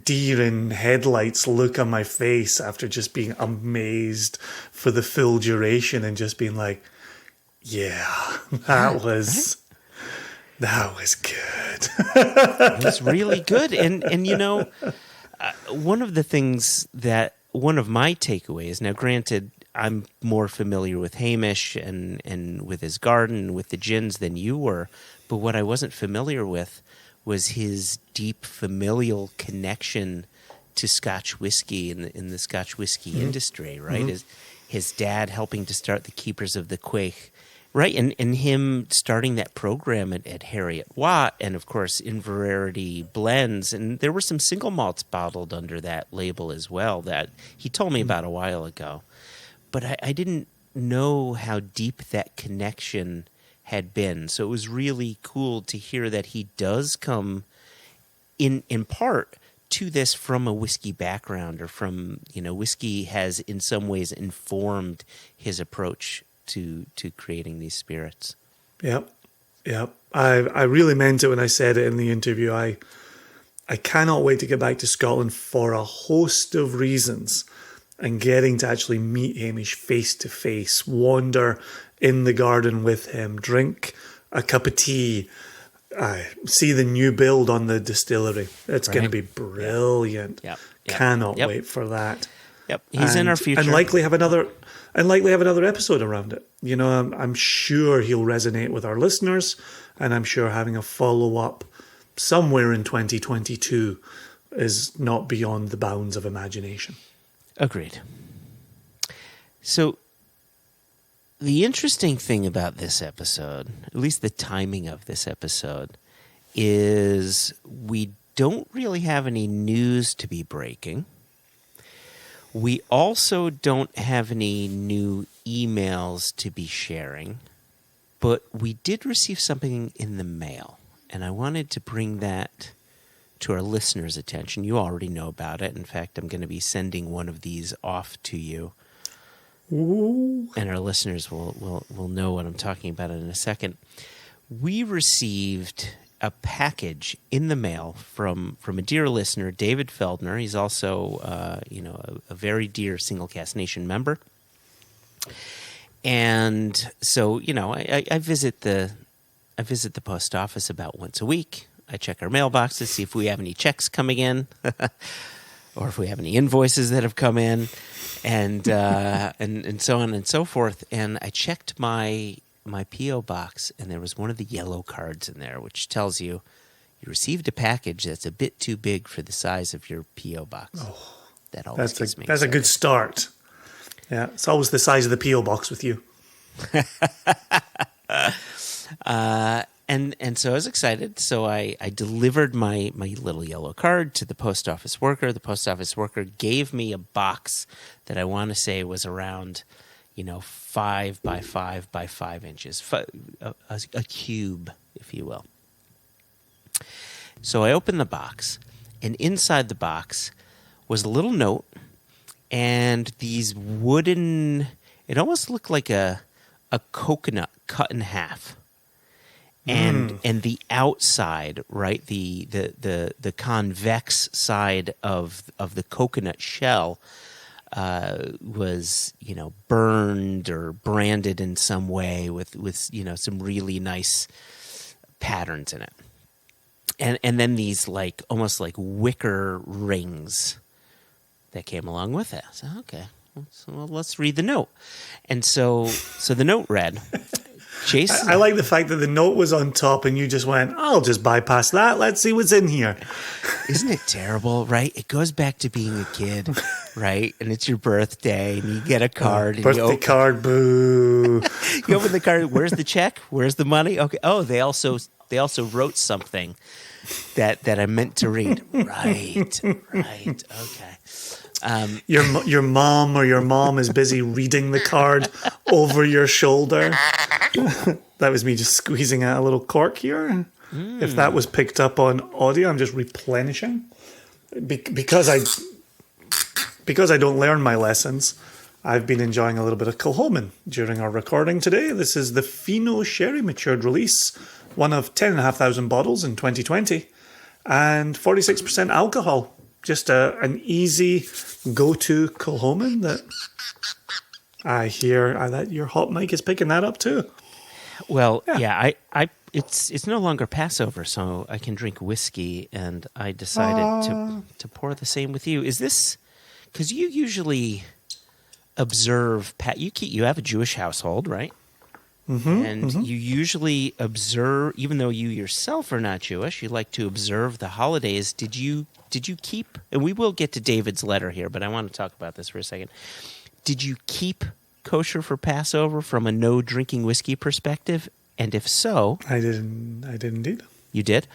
deer in headlights look on my face after just being amazed for the full duration and just being like, yeah, that was good. It was really good. And one of my takeaways, now granted, I'm more familiar with Hamish and with his garden, with the gins than you were, but what I wasn't familiar with was his deep familial connection to Scotch whiskey in the Scotch whiskey industry, right? Mm-hmm. His dad helping to start the Keepers of the Quaich, right? And him starting that program at Harriet Watt, and of course Inverarity blends, and there were some single malts bottled under that label as well that he told me about a while ago. But I didn't know how deep that connection had been. So it was really cool to hear that he does come in part to this from a whiskey background, or from, whiskey has in some ways informed his approach to creating these spirits. Yep. I really meant it when I said it in the interview. I cannot wait to get back to Scotland for a host of reasons. and getting to actually meet Hamish face to face, wander in the garden with him, drink a cup of tea, see the new build on the distillery. It's going to be brilliant. Yep. Cannot wait for that. Yep, he's in our future, and likely have another episode around it. You know, I'm sure he'll resonate with our listeners, and I'm sure having a follow up somewhere in 2022 is not beyond the bounds of imagination. Agreed. So, the interesting thing about this episode, at least the timing of this episode, is we don't really have any news to be breaking. We also don't have any new emails to be sharing, but we did receive something in the mail, and I wanted to bring that to our listeners' attention. You already know about it. In fact, I'm going to be sending one of these off to you. Ooh. And our listeners will know what I'm talking about in a second. We received a package in the mail from a dear listener, David Feldner. He's also a very dear Single Cast Nation member. And so, I visit the post office about once a week. I check our mailbox to see if we have any checks coming in, or if we have any invoices that have come in, and so on and so forth. And I checked my P.O. box, and there was one of the yellow cards in there, which tells you received a package that's a bit too big for the size of your P.O. box. Oh, that always gets me. That's a good start. Yeah, it's always the size of the P.O. box with you. And so I was excited. So I delivered my little yellow card to the post office worker. The post office worker gave me a box that I want to say was around, 5 by 5 by 5 inches, a cube, if you will. So I opened the box, and inside the box was a little note and these wooden, it almost looked like a coconut cut in half. And the outside, right, the convex side of the coconut shell was, burned or branded in some way with some really nice patterns in it. And then these almost like wicker rings that came along with it. So okay, let's read the note. And so the note read. Jason, I like the fact that the note was on top and you just went, I'll just bypass that. Let's see what's in here. Isn't it terrible, right? It goes back to being a kid, right? And it's your birthday and you get a card. Birthday card, boo. You open the card. Where's the check? Where's the money? Okay. Oh, they also wrote something that I meant to read. Right. Okay. Your mom is busy reading the card over your shoulder. That was me just squeezing out a little cork here. If that was picked up on audio, I'm just replenishing. Because I don't learn my lessons, I've been enjoying a little bit of Kilchoman during our recording today. This is the Fino Sherry Matured Release, one of 10,500 bottles in 2020, and 46% alcohol. Just an easy go-to Kilchoman that I hear that your hot mic is picking that up too. Well, yeah, it's no longer Passover, so I can drink whiskey, and I decided to pour the same with you. Is this because you usually observe? You have a Jewish household, right? You usually observe, even though you yourself are not Jewish, you like to observe the holidays. Did you keep, and we will get to David's letter here, but I want to talk about this for a second. Did you keep kosher for Passover from a no drinking whiskey perspective? And if so, I did indeed. You did?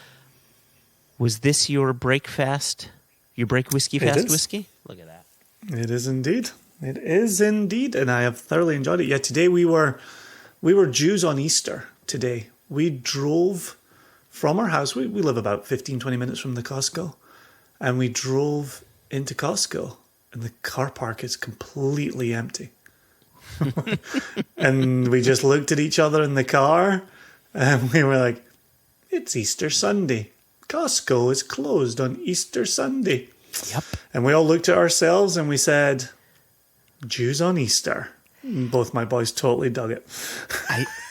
Was this your break whiskey fast whiskey? Look at that. It is indeed. It is indeed, and I have thoroughly enjoyed it. Yeah, today we were Jews on Easter today. We drove from our house. We live about 15-20 minutes from the Costco. And we drove into Costco, and the car park is completely empty. And we just looked at each other in the car, and we were like, it's Easter Sunday. Costco is closed on Easter Sunday. Yep. And we all looked at ourselves, and we said, Jews on Easter. Both my boys totally dug it.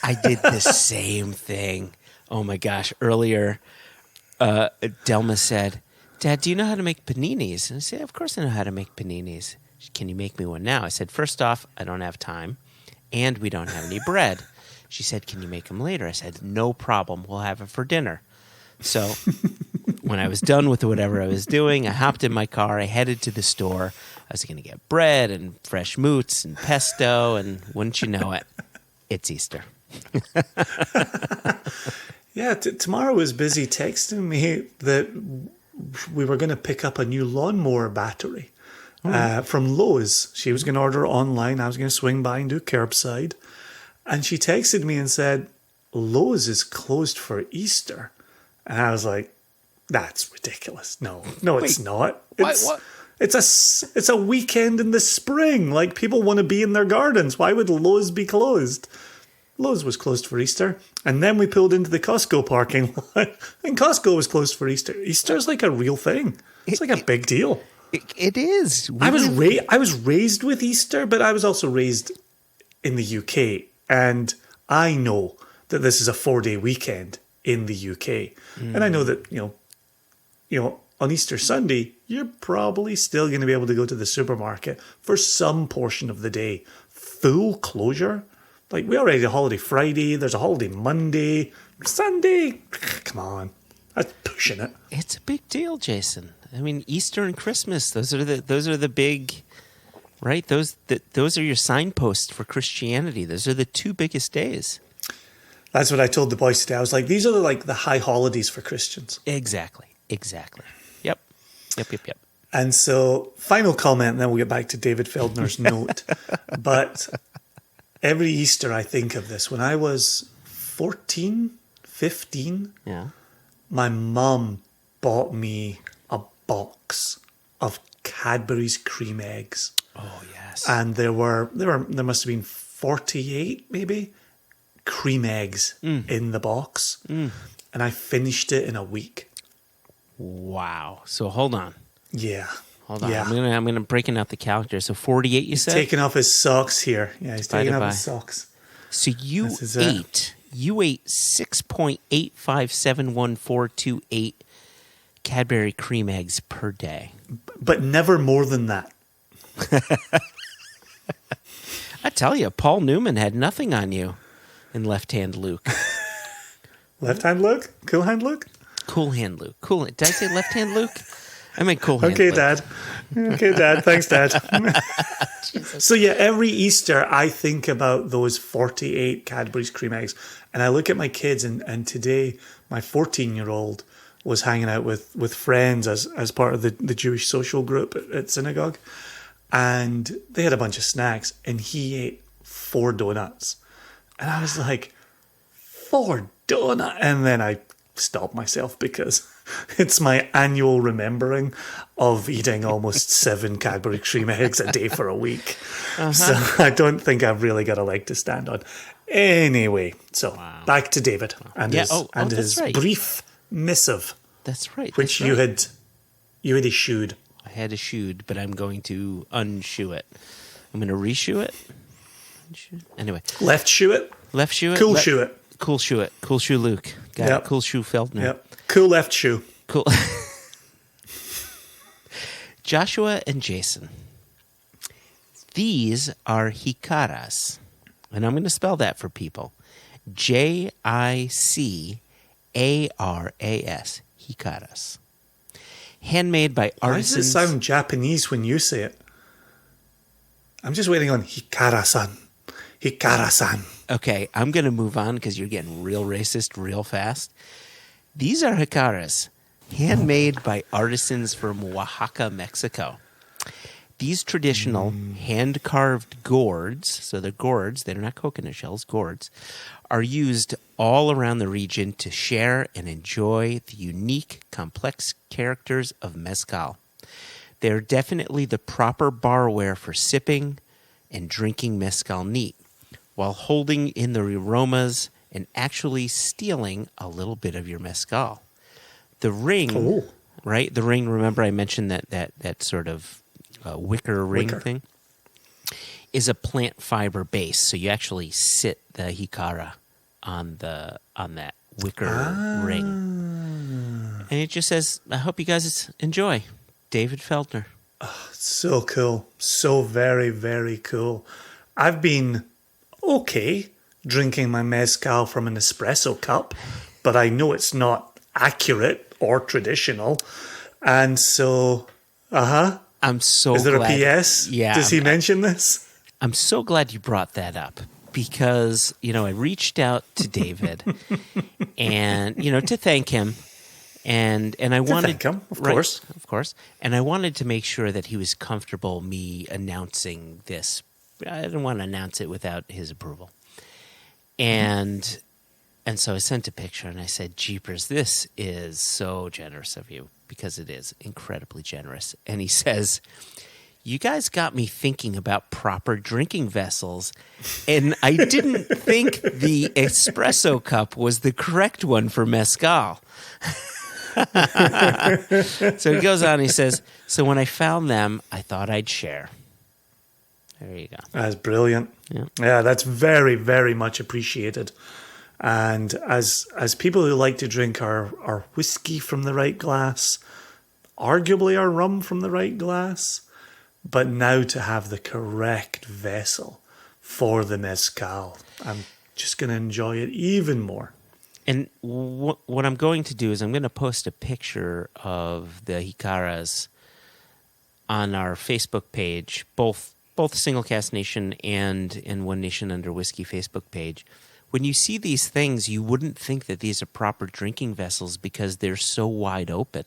I did the same thing. Oh my gosh. Earlier, Delma said, Dad, do you know how to make paninis? And I said, of course I know how to make paninis. Can you make me one now? I said, first off, I don't have time, and we don't have any bread. She said, can you make them later? I said, no problem. We'll have it for dinner. So when I was done with whatever I was doing, I hopped in my car. I headed to the store. I was going to get bread and fresh moots and pesto, and wouldn't you know it, it's Easter. Yeah, Tamara was busy texting me that we were going to pick up a new lawnmower battery from Lowe's. She was going to order it online. I was going to swing by and do curbside. And she texted me and said, Lowe's is closed for Easter. And I was like, that's ridiculous. No, it's not. What? It's a weekend in the spring. Like, people want to be in their gardens. Why would Lowe's be closed? Lowe's was closed for Easter. And then we pulled into the Costco parking lot. And Costco was closed for Easter. Easter's like a real thing. It's like a big deal. It is. I was raised with Easter, but I was also raised in the UK. And I know that this is a 4-day weekend in the UK. And I know that, you know, on Easter Sunday, you're probably still going to be able to go to the supermarket for some portion of the day. Full closure? Like, we already had a holiday Friday, there's a holiday Monday, Sunday. Come on. That's pushing it. It's a big deal, Jason. I mean, Easter and Christmas, those are the big, right? Those are your signposts for Christianity. Those are the two biggest days. That's what I told the boys today. I was like, these are the high holidays for Christians. Exactly. Yep. And so, final comment, and then we'll get back to David Feldner's note. But every Easter I think of this. When I was 14, 15, my mum bought me a box of Cadbury's cream eggs. Oh, yes. And there must have been 48 maybe cream eggs in the box. And I finished it in a week. Wow. So hold on. Yeah. Hold on. Yeah. I'm gonna breaking out the calendar. So 48 you said? Taking off his socks here. Yeah, he's taking off his socks. So you ate 6.857142 Cadbury cream eggs per day. But never more than that. I tell you, Paul Newman had nothing on you in Left Hand Luke. Left hand Luke? Cool hand Luke? Cool hand Luke. Cool. Did I say Left Hand Luke? I meant cool hand Okay, Luke. Dad. Okay, Dad. Thanks, Dad. So yeah, every Easter I think about those 48 Cadbury's cream eggs. And I look at my kids, and today my 14-year-old was hanging out with friends as part of the Jewish social group at synagogue. And they had a bunch of snacks, and he ate 4 donuts. And I was like, 4 donuts? And then I stopped myself because it's my annual remembering of eating almost 7 Cadbury cream eggs a day for a week. So I don't think I've really got a leg to stand on. Anyway, so back to David and his brief missive. That's right. Which you had eschewed. I had eschewed, but I'm going to unshoe it. I'm going to reshoe it. Anyway. Left shoe it. Left shoe it. Cool shoe it. Cool shoe it. Cool shoe Luke. Got it. Cool shoe Feldner. Yep. Cool left shoe. Cool. Joshua and Jason. These are jicaras. And I'm going to spell that for people. Jicaras. Jicaras. Handmade by artisans. Why does it sound Japanese when you say it? I'm just waiting on Hikara-san. Hikara-san. Okay, I'm going to move on because you're getting real racist real fast. These are jicaras, handmade by artisans from Oaxaca, Mexico. These traditional hand-carved gourds, so they're gourds, they're not coconut shells, gourds, are used all around the region to share and enjoy the unique, complex characters of mezcal. They're definitely the proper barware for sipping and drinking mezcal neat, while holding in the aromas and actually stealing a little bit of your mezcal. The ring, right? The ring, remember I mentioned that sort of wicker ring thing? is a plant fiber base. So you actually sit the hikara on that wicker ring. And it just says, I hope you guys enjoy. David Feldner. So cool. So very, very cool. I've been okay drinking my mezcal from an espresso cup, but I know it's not accurate or traditional. And so, I'm so Is there glad. a PS? Yeah. Does he mention this? I'm so glad you brought that up because, I reached out to David and, to thank him. And I wanted thank him, of course. And I wanted to make sure that he was comfortable me announcing this. I didn't want to announce it without his approval. And so I sent a picture and I said, "Jeepers, this is so generous of you," because it is incredibly generous. And he says, "You guys got me thinking about proper drinking vessels, and I didn't think the espresso cup was the correct one for mezcal." So he goes on, he says, "So when I found them, I thought I'd share." There you go. That's brilliant. Yeah, that's very, very much appreciated. And as people who like to drink our whiskey from the right glass, arguably our rum from the right glass, but now to have the correct vessel for the mezcal, I'm just going to enjoy it even more. And what I'm going to do is I'm going to post a picture of the hikaras on our Facebook page, both Singlecast Nation and One Nation Under Whiskey Facebook page. When you see these things, you wouldn't think that these are proper drinking vessels because they're so wide open,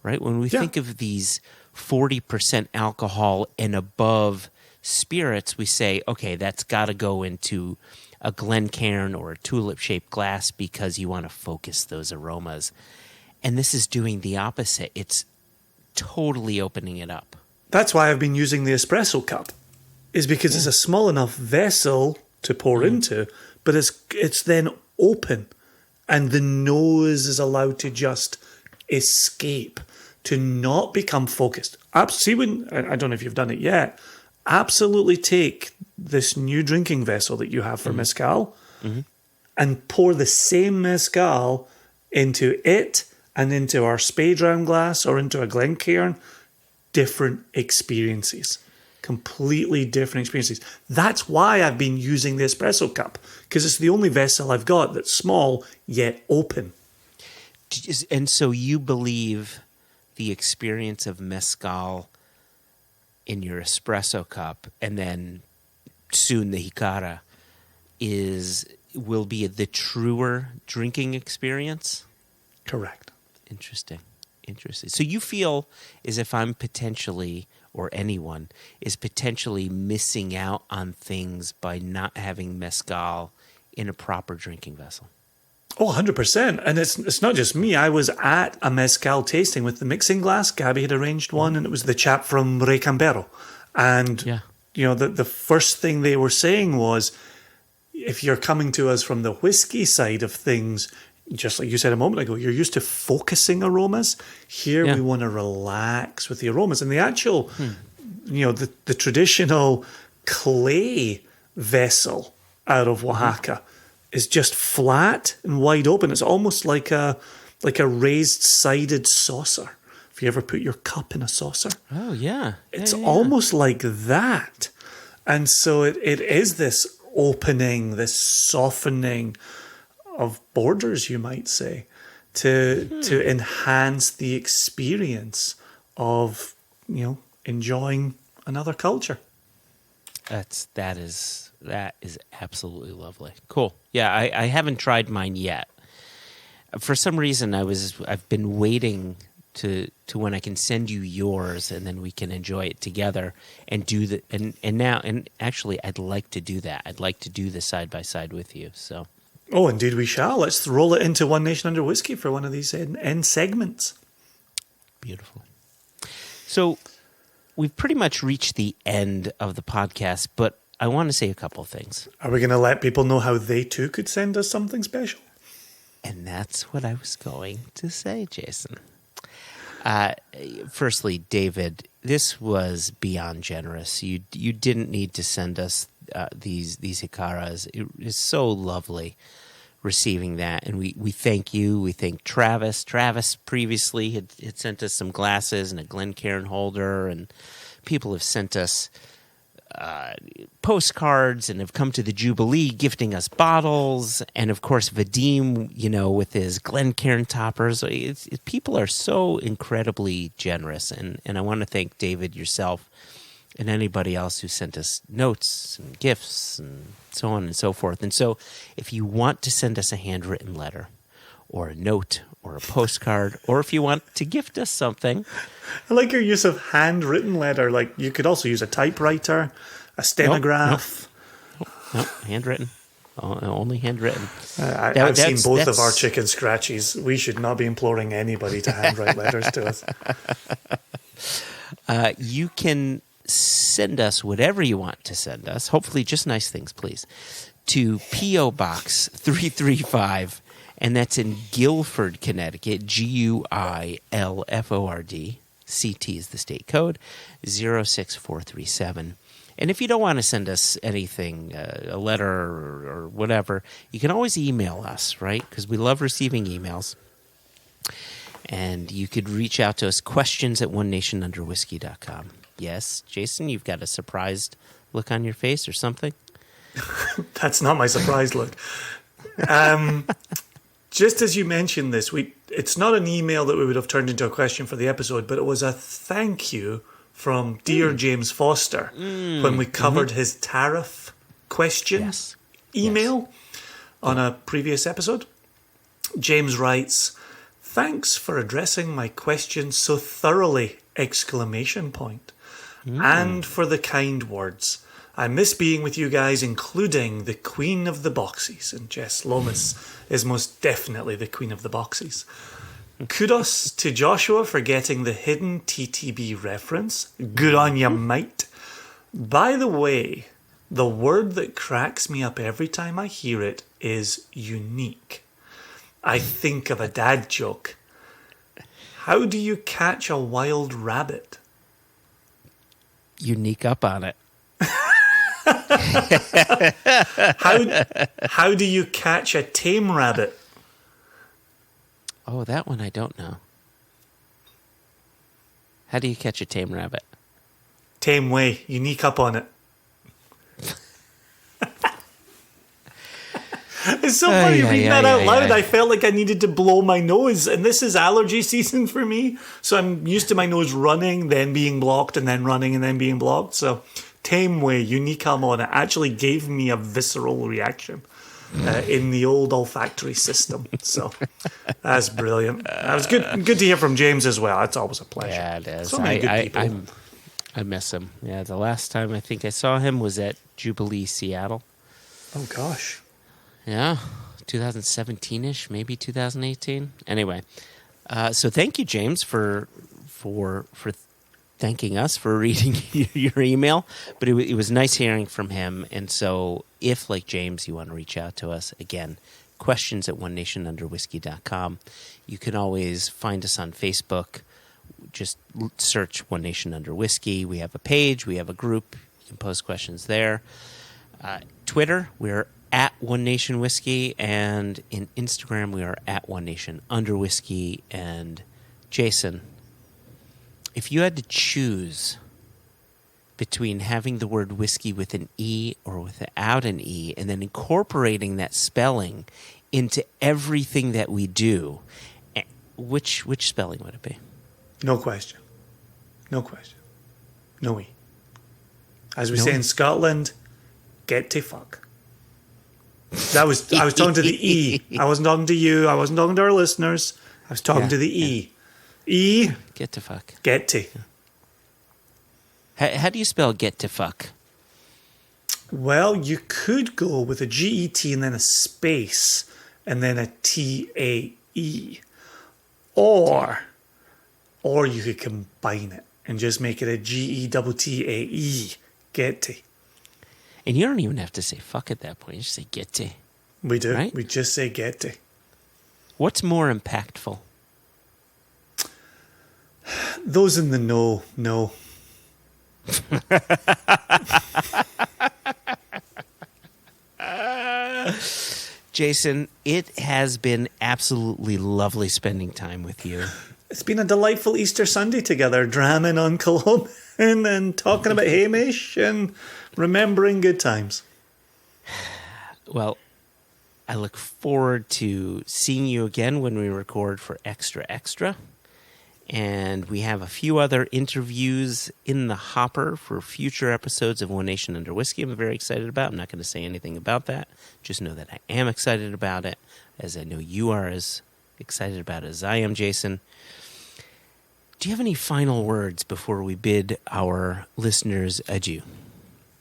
right? When we think of these 40% alcohol and above spirits, we say, okay, that's got to go into a Glencairn or a tulip-shaped glass because you want to focus those aromas. And this is doing the opposite. It's totally opening it up. That's why I've been using the espresso cup, is because it's a small enough vessel to pour into, but it's then open, and the nose is allowed to just escape, to not become focused. See, I don't know if you've done it yet, absolutely take this new drinking vessel that you have for mezcal and pour the same mezcal into it and into our spade round glass or into a Glencairn. Different experiences. Completely different experiences. That's why I've been using the espresso cup, because it's the only vessel I've got that's small yet open. And so you believe the experience of mezcal in your espresso cup and then soon the hikara will be the truer drinking experience? Correct. Interesting. So you feel as if I'm potentially, or anyone, is potentially missing out on things by not having mezcal in a proper drinking vessel? Oh, 100%. And it's not just me. I was at a mezcal tasting with the mixing glass. Gabby had arranged one, and it was the chap from Recambero. And, the first thing they were saying was, if you're coming to us from the whiskey side of things, just like you said a moment ago, you're used to focusing aromas. Here we want to relax with the aromas. And the actual, the traditional clay vessel out of Oaxaca is just flat and wide open. It's almost like a raised sided saucer. If you ever put your cup in a saucer. Oh, yeah. It's almost like that. And so it is this opening, this softening of borders, you might say, to enhance the experience of, enjoying another culture. That is absolutely lovely. Cool. Yeah, I haven't tried mine yet. For some reason, I've been waiting to when I can send you yours, and then we can enjoy it together and do the and actually I'd like to do that. I'd like to do the side by side with you. So. Oh, indeed we shall. Let's roll it into One Nation Under Whiskey for one of these end segments. Beautiful. So we've pretty much reached the end of the podcast, but I want to say a couple of things. Are we going to let people know how they too could send us something special? And that's what I was going to say, Jason. Firstly, David, this was beyond generous. You didn't need to send us these hikaras. It is so lovely receiving that, and we thank you. We thank Travis. Travis previously had sent us some glasses and a Glencairn holder, and people have sent us postcards and have come to the Jubilee gifting us bottles, and of course Vadim, with his Glencairn toppers. People are so incredibly generous, and I want to thank David, yourself, and anybody else who sent us notes and gifts and so on and so forth. And so if you want to send us a handwritten letter or a note or a postcard, or if you want to gift us something. I like your use of handwritten letter. Like, you could also use a typewriter, a stenograph. Nope, handwritten. Only handwritten. I've seen both of our chicken scratchies. We should not be imploring anybody to handwrite letters to us. You can send us whatever you want to send us. Hopefully just nice things, please. To P.O. Box 335, and that's in Guilford, Connecticut, Guilford. CT is the state code, 06437. And if you don't want to send us anything, a letter or whatever, you can always email us, right? Because we love receiving emails. And you could reach out to us, questions@onenationunderwhiskey.com. Yes, Jason, you've got a surprised look on your face or something? That's not my surprised look. Just as you mentioned this, it's not an email that we would have turned into a question for the episode, but it was a thank you from dear James Foster when we covered his tariff question email on a previous episode. James writes, "Thanks for addressing my question so thoroughly! ! And for the kind words. I miss being with you guys, including the Queen of the Boxies." And Jess Lomas is most definitely the Queen of the Boxies. Kudos to Joshua for getting the hidden TTB reference. Good on ya, mate. By the way, the word that cracks me up every time I hear it is unique. I think of a dad joke. How do you catch a wild rabbit? Unique up on it. How do you catch a tame rabbit? Oh, that one I don't know. How do you catch a tame rabbit? Tame way. Unique up on it. It's so funny reading that out loud. I felt like I needed to blow my nose. And this is allergy season for me. So I'm used to my nose running, then being blocked, and then running, and then being blocked. So tame way, unique up on it actually gave me a visceral reaction in the old olfactory system. So that's brilliant. That was good to hear from James as well. That's always a pleasure. Yeah, it is. So many good people. I miss him. Yeah, the last time I think I saw him was at Jubilee, Seattle. Oh, gosh. Yeah, 2017-ish, maybe 2018. Anyway, so thank you, James, for thanking us for reading your email. But it was nice hearing from him. And so if, like James, you want to reach out to us, again, questions@onenationunderwhiskey.com. You can always find us on Facebook. Just search One Nation Under Whiskey. We have a page. We have a group. You can post questions there. Twitter, we're at One Nation Whiskey, and in Instagram we are at One Nation Under Whiskey. And Jason, if you had to choose between having the word whiskey with an E or without an E, and then incorporating that spelling into everything that we do, which spelling would it be? No question. No question. No E. As we say in Scotland, get to fuck. I was talking to the E. I wasn't talking to you. I wasn't talking to our listeners. I was talking to the E. E. Get to fuck. Get to. How do you spell get to fuck? Well, you could go with a G-E-T and then a space and then a T-A-E. Or you could combine it and just make it a G-E-T-T-A-E. Get to. And you don't even have to say fuck at that point. You just say get to. We do. Right? We just say get to. What's more impactful? Those in the know, no. Jason, it has been absolutely lovely spending time with you. It's been a delightful Easter Sunday together, dramming on Cologne and talking about Hamish and remembering good times. Well, I look forward to seeing you again when we record for Extra Extra. And we have a few other interviews in the hopper for future episodes of One Nation Under Whiskey I'm very excited about. I'm not going to say anything about that. Just know that I am excited about it, as I know you are as excited about it as I am, Jason. Do you have any final words before we bid our listeners adieu?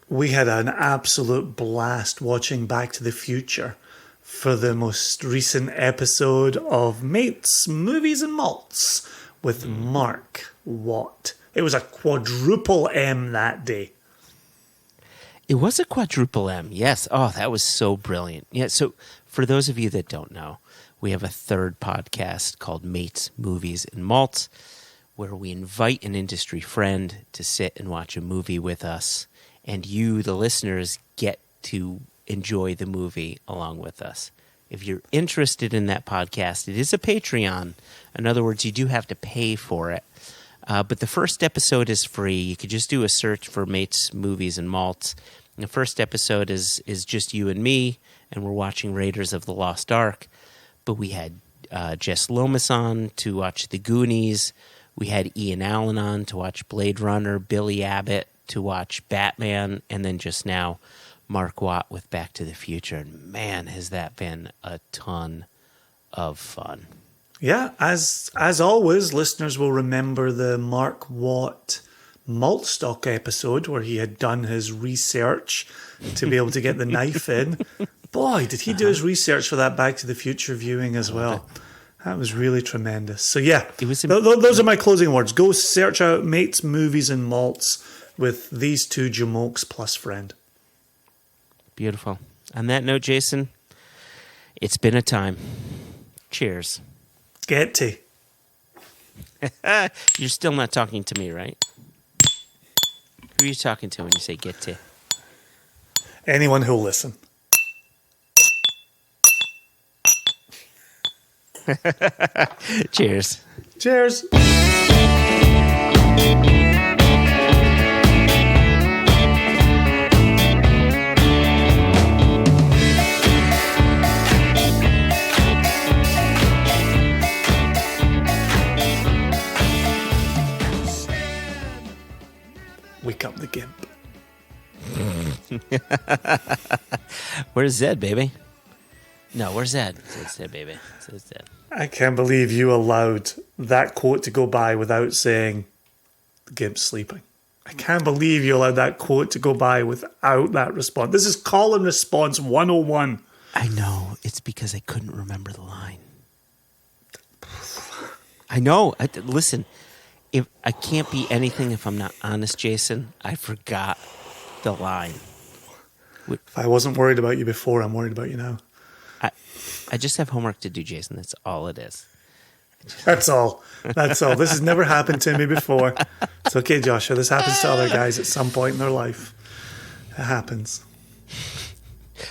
We had an absolute blast watching Back to the Future for the most recent episode of Mates, Movies and Malts with Mark Watt. It was a quadruple M that day. It was a quadruple M, yes. Oh, that was so brilliant. Yeah, so for those of you that don't know, we have a third podcast called Mates, Movies, and Malts, where we invite an industry friend to sit and watch a movie with us, and you, the listeners, get to enjoy the movie along with us. If you're interested in that podcast, it is a Patreon. In other words, you do have to pay for it. But the first episode is free. You could just do a search for Mates, Movies, and Malts. And the first episode is just you and me, and we're watching Raiders of the Lost Ark. But we had Jess Lomas on to watch The Goonies. We had Ian Allen on to watch Blade Runner, Billy Abbott to watch Batman, and then just now Mark Watt with Back to the Future. And man, has that been a ton of fun. Yeah, as always, listeners will remember the Mark Watt malt stock episode where he had done his research to be able to get the knife in. Boy, did he do his research for that Back to the Future viewing as well. That was really tremendous. So yeah, those are my closing words. Go search out Mates, Movies and Malts with these two jamokes plus friend. Beautiful. On that note, Jason, it's been a time. Cheers. Get to. You're still not talking to me, right? Who are you talking to when you say get to? Anyone who'll listen. Cheers. Cheers. Wake up the gimp. Where's Zed, baby? No, where's Zed? Zed's dead, baby. Zed's dead. I can't believe you allowed that quote to go by without saying the gimp's sleeping. I can't believe you allowed that quote to go by without that response. This is call and response 101. I know. It's because I couldn't remember the line. I know. Listen, if I can't be anything if I'm not honest, Jason. I forgot the line. If I wasn't worried about you before, I'm worried about you now. I just have homework to do, Jason. That's all it is. That's all. That's all. This has never happened to me before. It's okay, Joshua. This happens to other guys at some point in their life. It happens.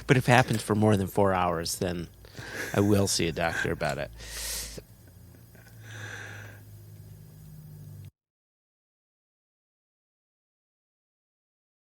But if it happens for more than 4 hours, then I will see a doctor about it.